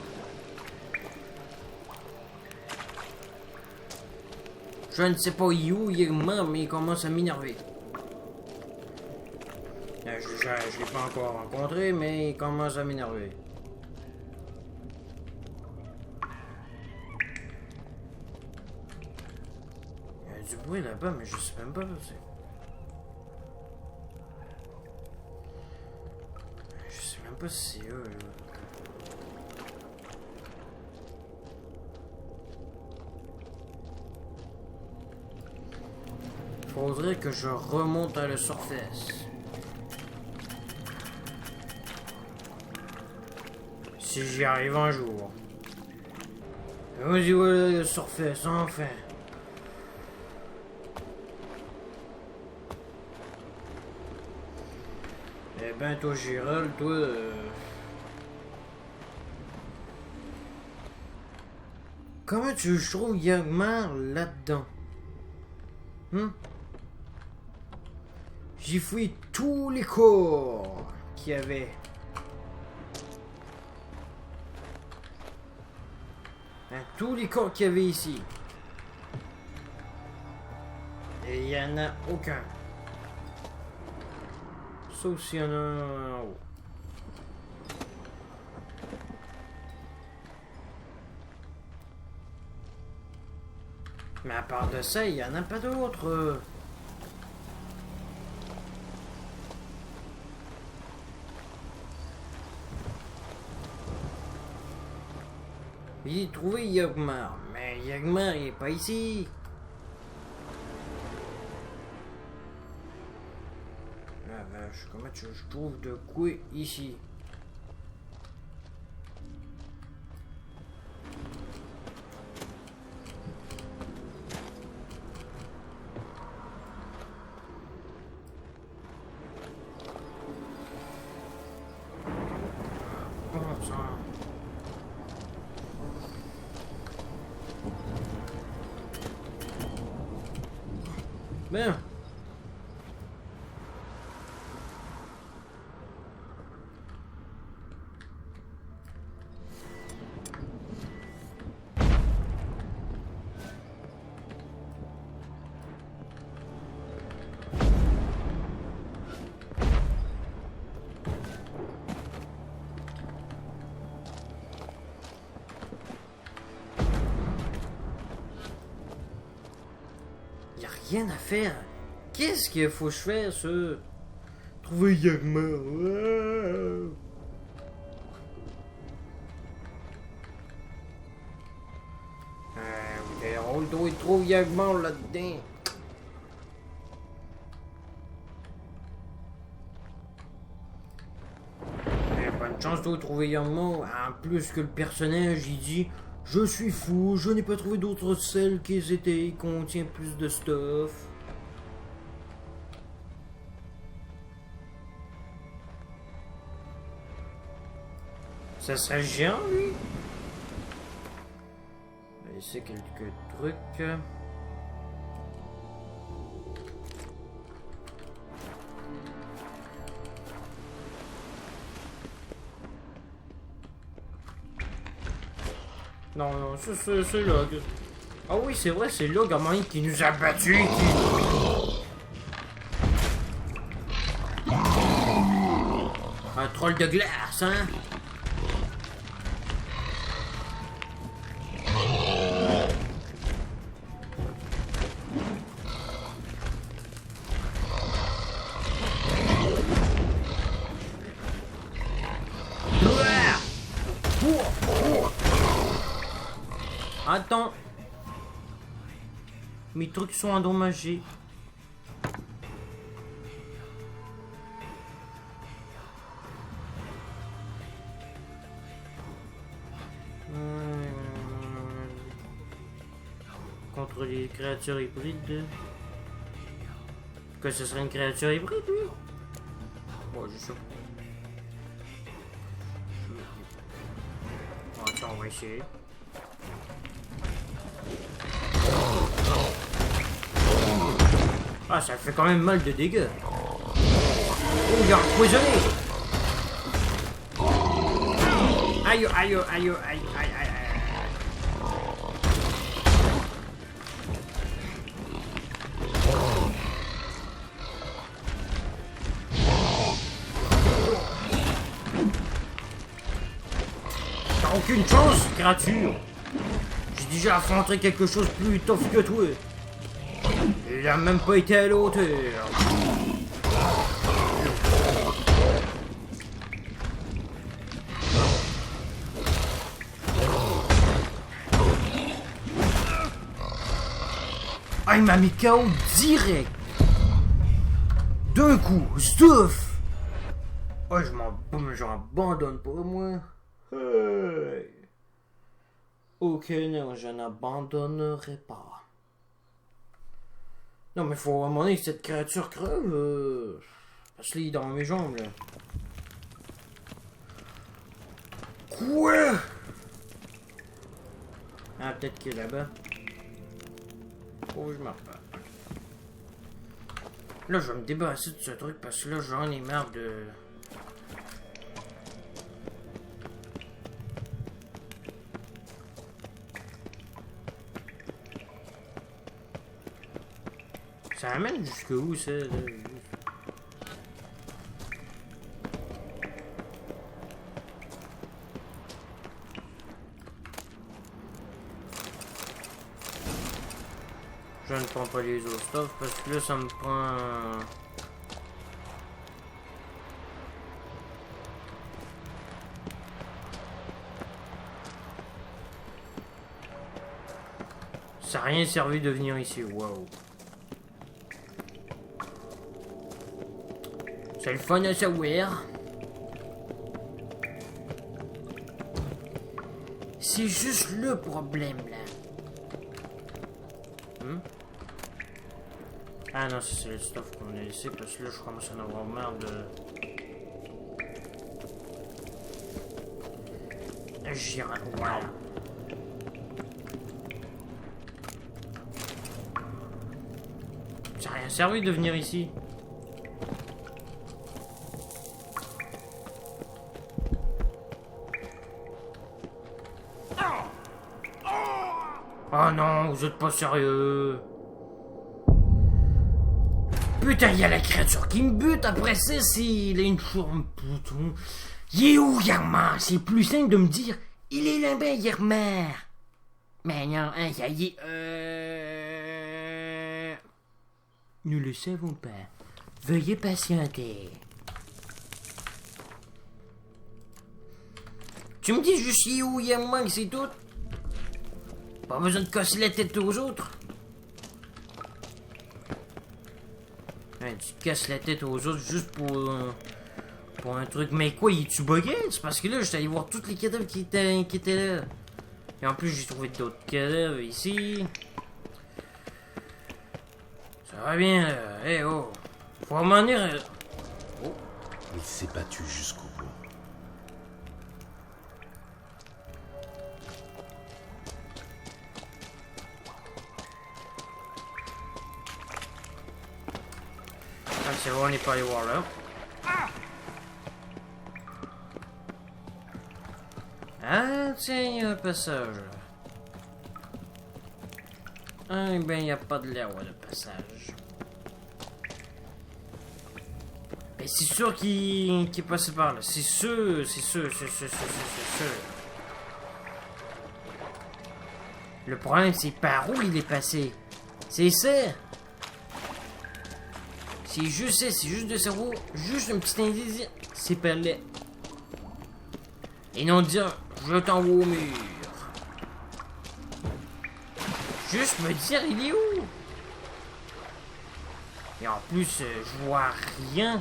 Je ne sais pas où Yagmar, mais il commence à m'énerver. Je ne l'ai pas encore rencontré, mais il commence à m'énerver. Il y a du bruit là-bas, mais je sais même pas où c'est. Je sais même pas si c'est eux, là. Faudrait que je remonte à la surface. Si j'y arrive un jour. Vas-y, voilà la surface, enfin. Eh ben, toi, Gérald, toi... Comment tu trouves Yagmar là-dedans? J'ai fouillé tous les corps qu'il y avait. Tous les corps qu'il y avait ici. Et il n'y en a aucun. Sauf s'il y en a un en haut. Mais à part de ça, il n'y en a pas d'autres. J'ai trouvé Yagmar, mais Yagmar il est pas ici. La vache, comment je trouve de quoi ici? Bon sang. Bien. Y a rien à faire. Qu'est-ce qu'il faut que je fasse? Trouver Yagmar. doit être trop vaguement là-dedans. Bonne chance de trouver Yangmo. En plus que le personnage, il dit « Je suis fou, je n'ai pas trouvé d'autres selles qu'ils étaient, il contient plus de stuff. » Ça serait géant, lui. On va laisser quelques trucs. Non, non, c'est là. Ah oui, c'est vrai, c'est là, gamin, qui nous a battus. Un troll de glace, hein? Attends. Mes trucs sont endommagés. Contre les créatures hybrides. Que ce serait une créature hybride, lui? Bon, je sais. Bon, tiens, on va essayer. Ah, ça fait quand même mal de dégâts. Oh, il a empoisonné. Aïe, aïe, aïe, aïe, aïe, aïe, aïe. T'as aucune chance, créature. J'ai déjà affronté quelque chose plus tough que toi. Il a même pas été à la hauteur. Ah, il m'a mis KO direct. D'un coup, stuff. Oh, j'en abandonne pas, moi. Hey. Ok, non, je n'abandonnerai pas. Non, mais faut à un moment donné que cette créature crève. Parce qu'il est dans mes jambes, là. Quoi? Ah, peut-être qu'il est là-bas. Oh, je m'en repars. Là, je vais me débarrasser de ce truc parce que là, j'en ai marre de... Ça amène jusqu'où, ça? Je ne prends pas les autres stuff parce que là, ça me prend... Ça n'a rien servi de venir ici, waouh. C'est le fun à savoir. C'est juste le problème là. Ah non, c'est le stuff qu'on a laissé parce que là je commence à en avoir marre de... J'irai... Voilà. Ça n'a rien servi de venir ici. Oh non, vous êtes pas sérieux. Putain, il y a la créature qui me bute. Après ça, il a une forme bouton. Il est où, Yarma? C'est plus simple de me dire, il est là-bas, Yarma. Mais non, hein, ça y est, Nous le savons pas. Veuillez patienter. Tu me dis juste il est où, Yarma, c'est tout? Pas besoin de casser la tête aux autres. Ouais, tu te casses la tête aux autres juste pour un truc. Mais quoi, il est-tu bugué? C'est parce que là, j'étais allé voir tous les cadavres qui étaient là. Et en plus, j'ai trouvé d'autres cadavres ici. Ça va bien, là. Eh oh. Faut m'en venir. Oh. Il s'est battu jusqu'au bout. Ah, c'est bon, on n'est pas allé voir là. Ah, tiens, il y a un passage. Ah, ben, il n'y a pas de l'air, ouais, le passage. Ben, c'est sûr qu'il est passé par là. C'est sûr. Le problème, c'est par où il est passé. C'est ça. C'est juste ça, c'est juste de savoir, juste un petit indice, c'est par là. Et non dire, je t'envoie au mur. Juste me dire, il est où? Et en plus, je vois rien.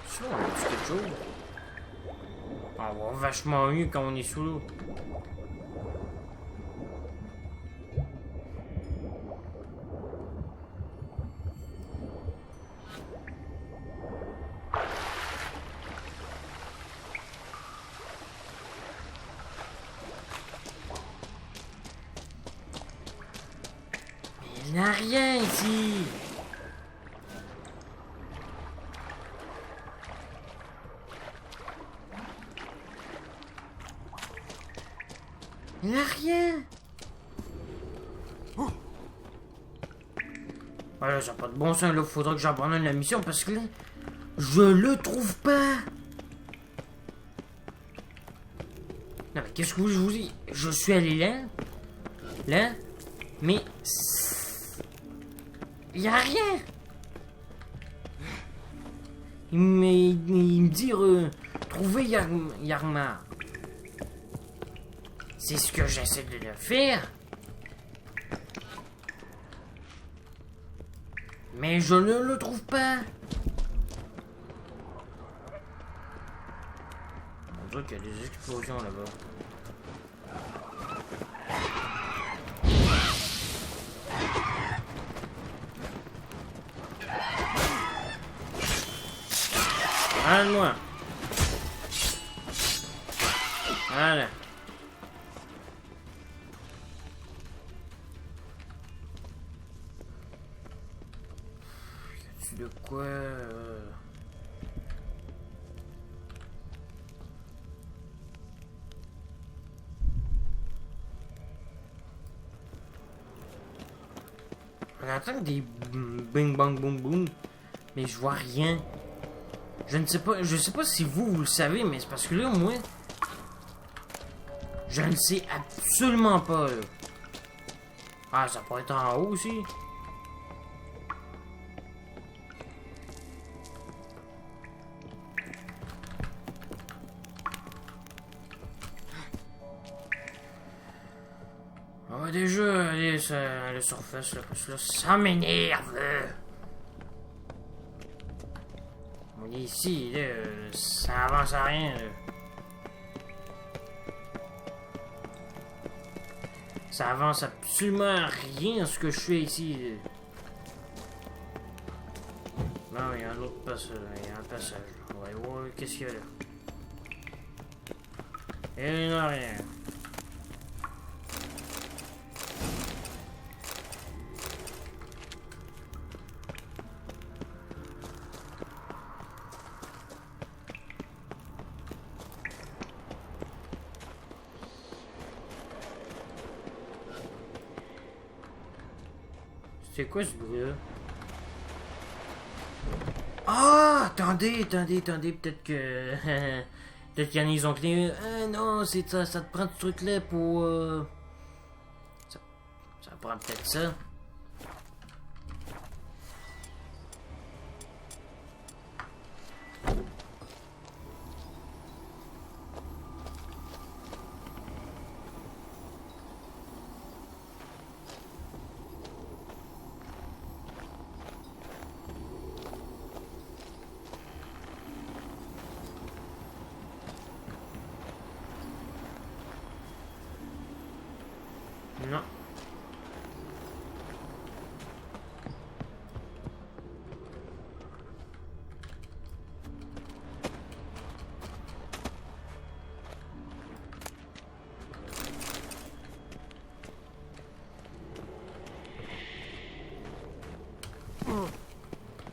Ça, on a dit quelque chose. On voit vachement mieux quand on est sous l'eau. Il n'y a rien ici. Il n'y a rien. Voilà, ça n'a pas de bon sens là. Faudra que j'abandonne la mission parce que là, je le trouve pas. Non mais qu'est-ce que je vous dis? Je suis allé là, mais il y a rien. Il me dit trouver Yarmar. C'est ce que j'essaie de le faire. Mais je ne le trouve pas. On dirait qu'il y a des explosions là-bas. Arrête-moi. Voilà. De quoi On entend des bing bang boum boum, mais je vois rien. Je sais pas si vous le savez, mais c'est parce que là, moi, je ne sais absolument pas. Là. Ah, ça peut être en haut aussi. On va déjà aller à la surface, là, parce que là, ça m'énerve. On est ici, là, ça avance à rien, là. Ça avance absolument à rien, ce que je fais ici, là. Non, il y a un autre passage, il y a un passage. On va voir qu'est-ce qu'il y a là. Et il n'y a rien. C'est quoi ce bruit-là? Ah! Attendez, peut-être que... peut-être qu'il y en a, ils ont clé. Ah non, c'est ça, ça te prend ce truc-là pour... Ça prend peut-être ça.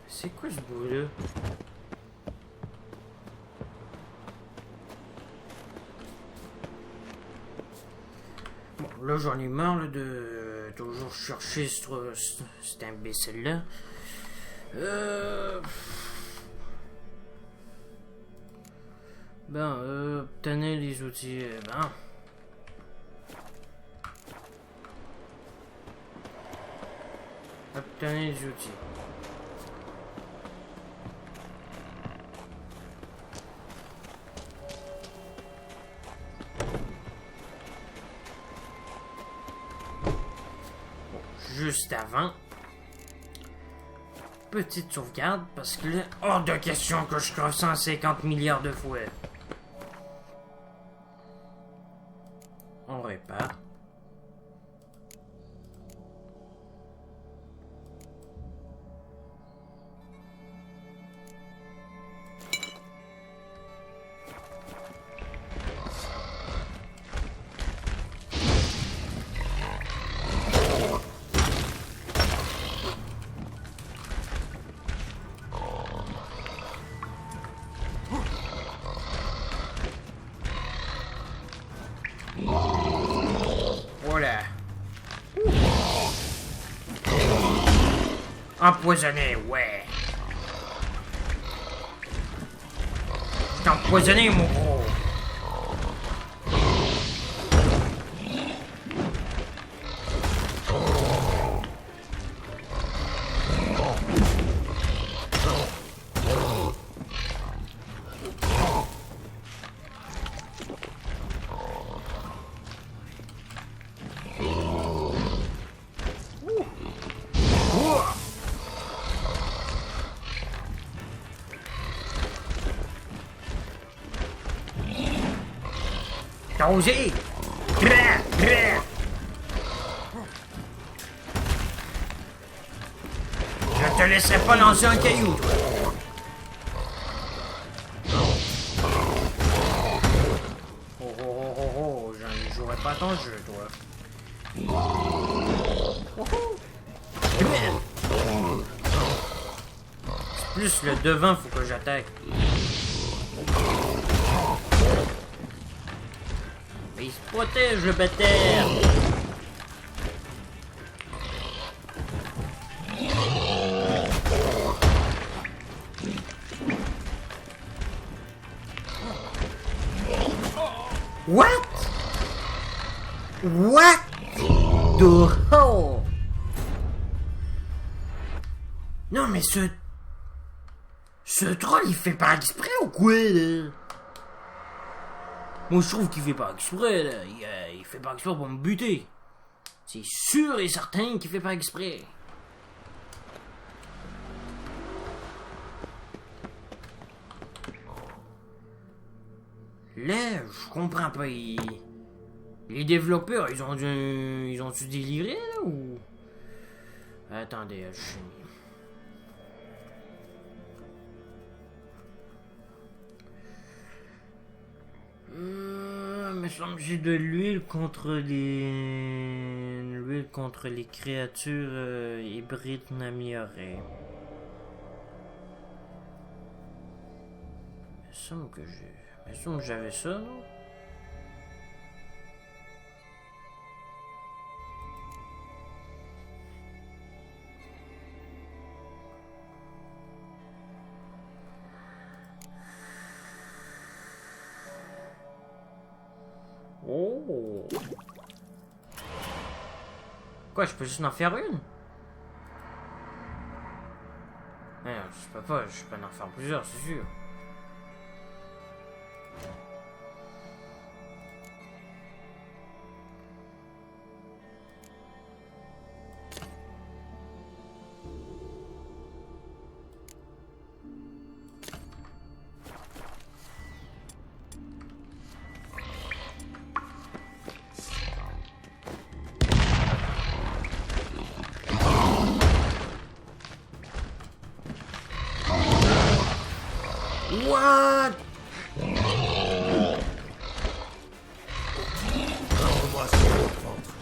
C'est quoi ce bruit-là? Bon, là, j'en ai marre là, de toujours chercher cet imbécile-là. Obtenez les outils. Obtenez les outils. Juste avant, petite sauvegarde parce que là, hors de question que je creuse 150 milliards de fois. On répare. Voilà. Empoisonné, ouais. Je t'ai empoisonné, mon gros. T'as osé? Je te laisserai pas lancer un caillou, toi. Oh, j'en jouerai pas ton jeu, toi. C'est plus le devant, faut que j'attaque. Mais il se protège, le bâtard! What? What the hell? Non mais ce troll il fait pas exprès ou quoi là? Moi je trouve qu'il fait pas exprès là, il fait pas exprès pour me buter. C'est sûr et certain qu'il fait pas exprès. Là, je comprends pas. Les développeurs, ils ont dû délirer là ou. Attendez, je suis. Me semble que j'ai de l'huile contre les créatures hybrides améliorées. Me semble que j'avais ça, non? Oh! Quoi, je peux juste en faire une? Non, je peux en faire plusieurs, c'est sûr. What? Moi sur le ventre.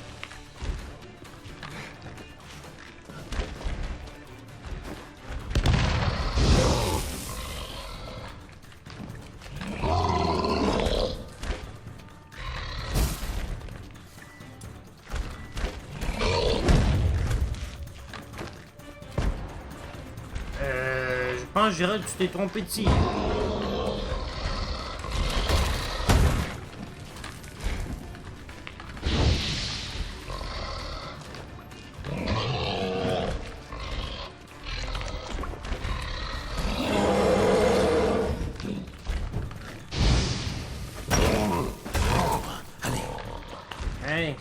Je pense, Gérald, tu t'es trompé de cible. Allez.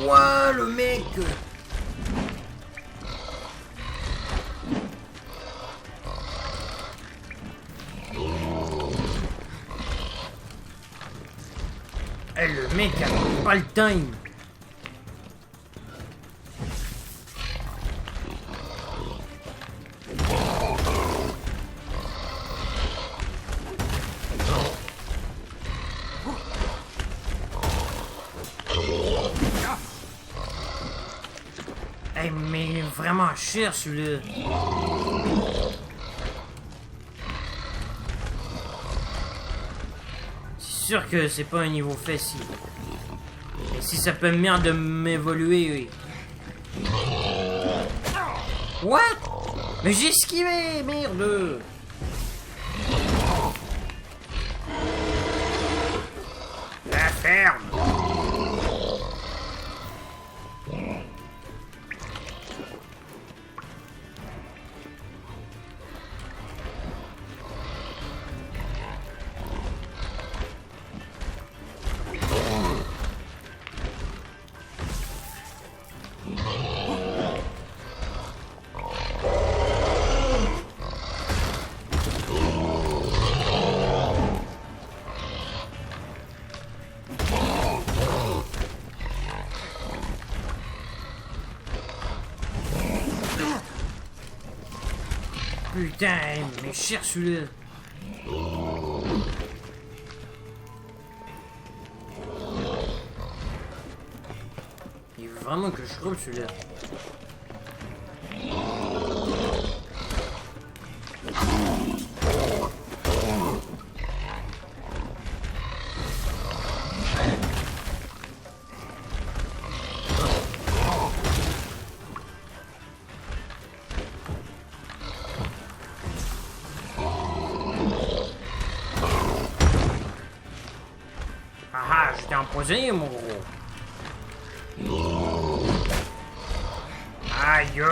Ouah, le mec! Eh, le mec a pas le time! Eh, mais il est vraiment cher celui-là. C'est sûr que c'est pas un niveau facile. Et si ça peut me de m'évoluer, oui. What? Mais j'ai esquivé, merde! La ferme! Putain, mais cher celui-là. Il veut vraiment que je roule celui-là. Ah, je t'ai empoisonné, mon gros. Aïe.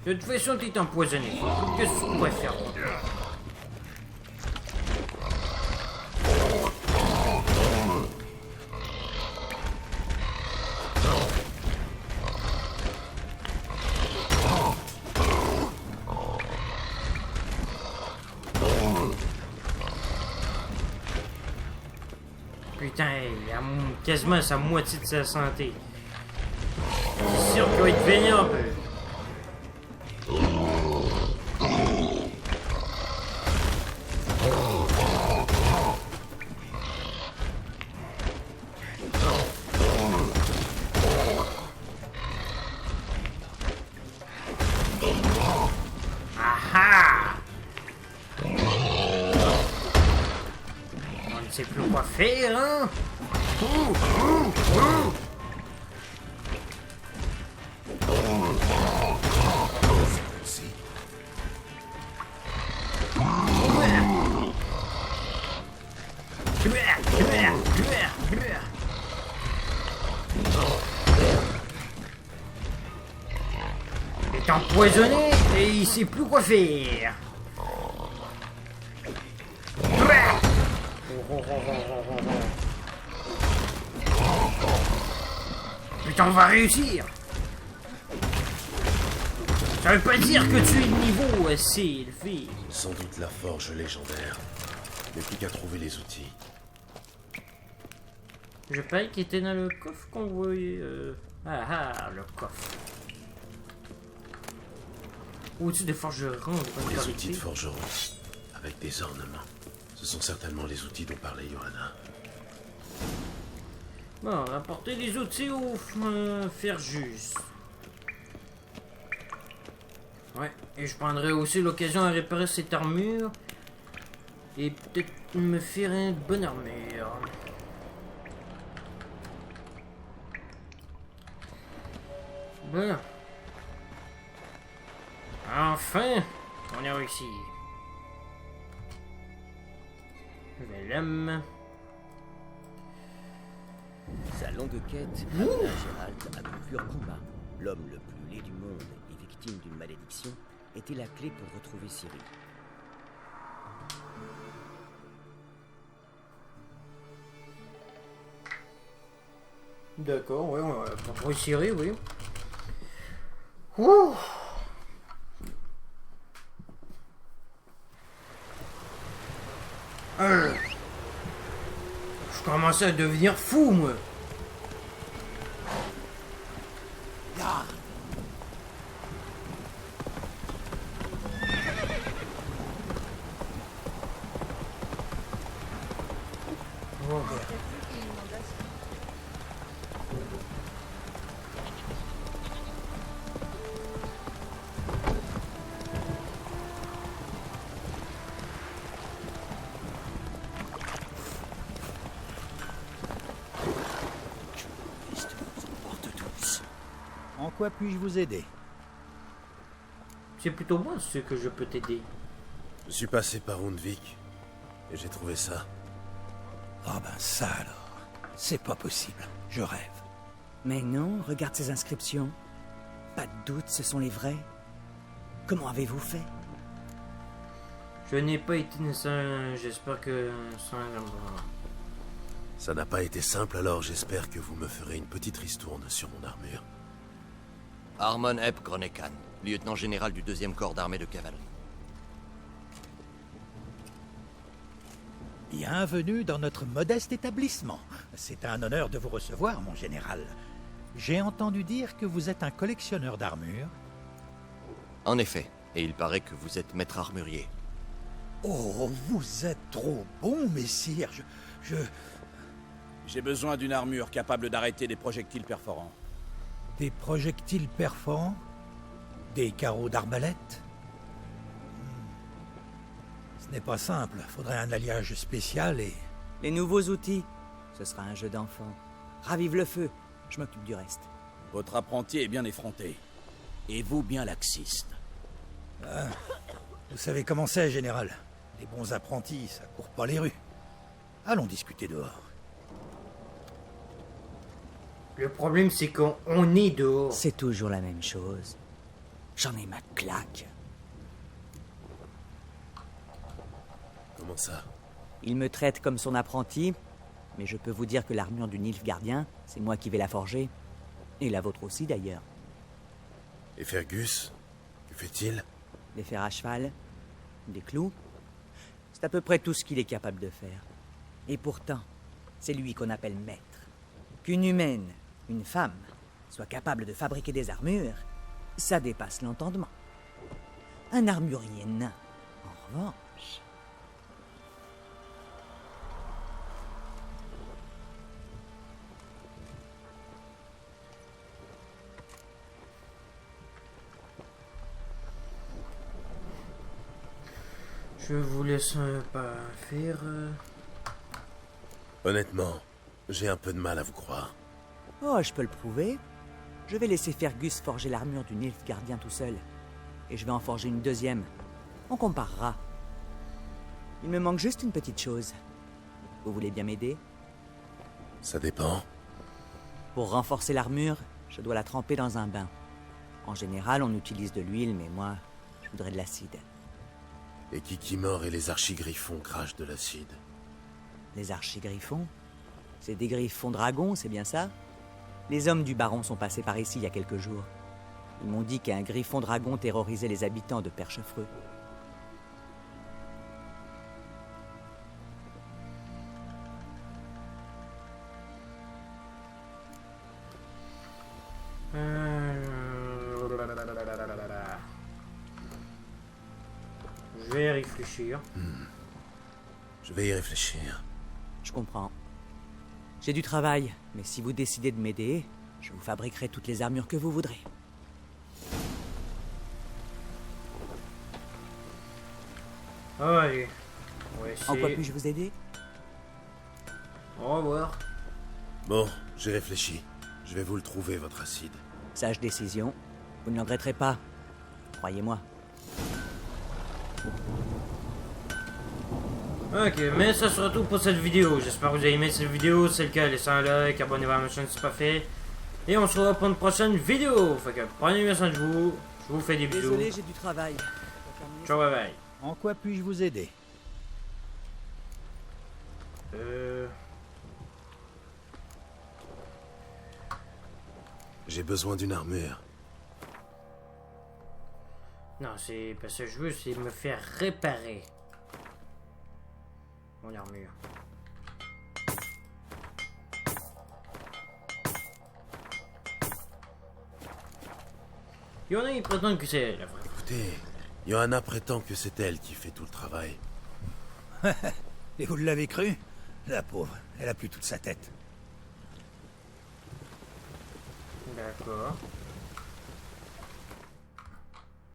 De toute façon, t'es empoisonné. Qu'est-ce que tu pourrais faire? Putain, il a quasiment sa moitié de sa santé. C'est sûr qu'il va être vénère un peu. Aha! On ne sait plus quoi faire, hein? Il est empoisonné et il sait plus quoi faire. Putain, on va réussir. Ça veut pas dire que tu es de niveau assez élevé. Sans doute la forge légendaire. Mais plus qu'à trouver les outils. Je parie qu'il était dans le coffre qu'on voyait. Ah, le coffre. Outils de forgeron. Les outils de forgeron. Avec des ornements. Ce sont certainement les outils dont parlait Johanna. Bon, rapporter les outils au fer juste. Ouais, et je prendrai aussi l'occasion à réparer cette armure. Et peut-être me faire une bonne armure. Voilà. Enfin, on a réussi. Velem. Sa longue quête amena Geralt à conclure qu'Uma, l'homme le plus laid du monde et victime d'une malédiction, était la clé pour retrouver Ciri. D'accord, ouais, on va retrouver Ciri, oui. Ouh. Je commençais à devenir fou, moi. En quoi puis-je vous aider? C'est plutôt moi ce que je peux t'aider. Je suis passé par Undvik et j'ai trouvé ça. Ah ben ça alors, c'est pas possible, je rêve. Mais non, regarde ces inscriptions. Pas de doute, ce sont les vrais. Comment avez-vous fait? Je n'ai pas été naissant, j'espère que ça... Ça n'a pas été simple, alors j'espère que vous me ferez une petite ristourne sur mon armure. Harmon Ep Gronekan, lieutenant général du 2e corps d'armée de cavalerie. Bienvenue dans notre modeste établissement. C'est un honneur de vous recevoir, mon général. J'ai entendu dire que vous êtes un collectionneur d'armures. En effet, et il paraît que vous êtes maître armurier. Oh, vous êtes trop bon, messire. J'ai besoin d'une armure capable d'arrêter des projectiles perforants. Des projectiles perforants? Des carreaux d'arbalète? Ce n'est pas simple. Faudrait un alliage spécial et... Les nouveaux outils. Ce sera un jeu d'enfant. Ravive le feu. Je m'occupe du reste. Votre apprenti est bien effronté. Et vous bien laxiste. Ah, vous savez comment c'est, général. Les bons apprentis, ça court pas les rues. Allons discuter dehors. Le problème, c'est qu'on est dehors. C'est toujours la même chose. J'en ai ma claque. Comment ça? Il me traite comme son apprenti, mais je peux vous dire que l'armure du Nilfgaardien, c'est moi qui vais la forger. Et la vôtre aussi, d'ailleurs. Et Fergus? Que fait-il? Des fers à cheval, des clous. C'est à peu près tout ce qu'il est capable de faire. Et pourtant, c'est lui qu'on appelle maître. Qu'une humaine, une femme, soit capable de fabriquer des armures, ça dépasse l'entendement. Un armurier nain, en revanche... Je vous laisse pas faire... Honnêtement, j'ai un peu de mal à vous croire. Oh, je peux le prouver. Je vais laisser Fergus forger l'armure du Nilfgaardien tout seul. Et je vais en forger une deuxième. On comparera. Il me manque juste une petite chose. Vous voulez bien m'aider? Ça dépend. Pour renforcer l'armure, je dois la tremper dans un bain. En général, on utilise de l'huile, mais moi, je voudrais de l'acide. Les Kikimor et les archigriffons crachent de l'acide. Les archigriffons? C'est des griffons dragons, c'est bien ça? Les hommes du baron sont passés par ici il y a quelques jours. Ils m'ont dit qu'un griffon dragon terrorisait les habitants de Perchefreux. Je vais y réfléchir. Je vais y réfléchir. Je comprends. J'ai du travail, mais si vous décidez de m'aider, je vous fabriquerai toutes les armures que vous voudrez. Allez. Ouais, En quoi puis-je vous aider? Au revoir. Bon, j'ai réfléchi. Je vais vous le trouver, votre acide. Sage décision. Vous ne le regretterez pas. Croyez-moi. Ok, mais ça sera tout pour cette vidéo. J'espère que vous avez aimé cette vidéo. Si c'est le cas, laissez un like, abonnez-vous à ma chaîne si ce n'est pas fait. Et on se revoit pour une prochaine vidéo. Fait que prenez bien soin de vous. Je vous fais des bisous. Désolé, j'ai du travail. Ciao, bye bye. En quoi puis-je vous aider? J'ai besoin d'une armure. Non, c'est parce que je veux, c'est me faire réparer mon armure. Il y en a, ils prétendent que c'est la vraie. Écoutez, Johanna prétend que c'est elle qui fait tout le travail. Et vous l'avez cru? La pauvre, elle a plus toute sa tête. D'accord.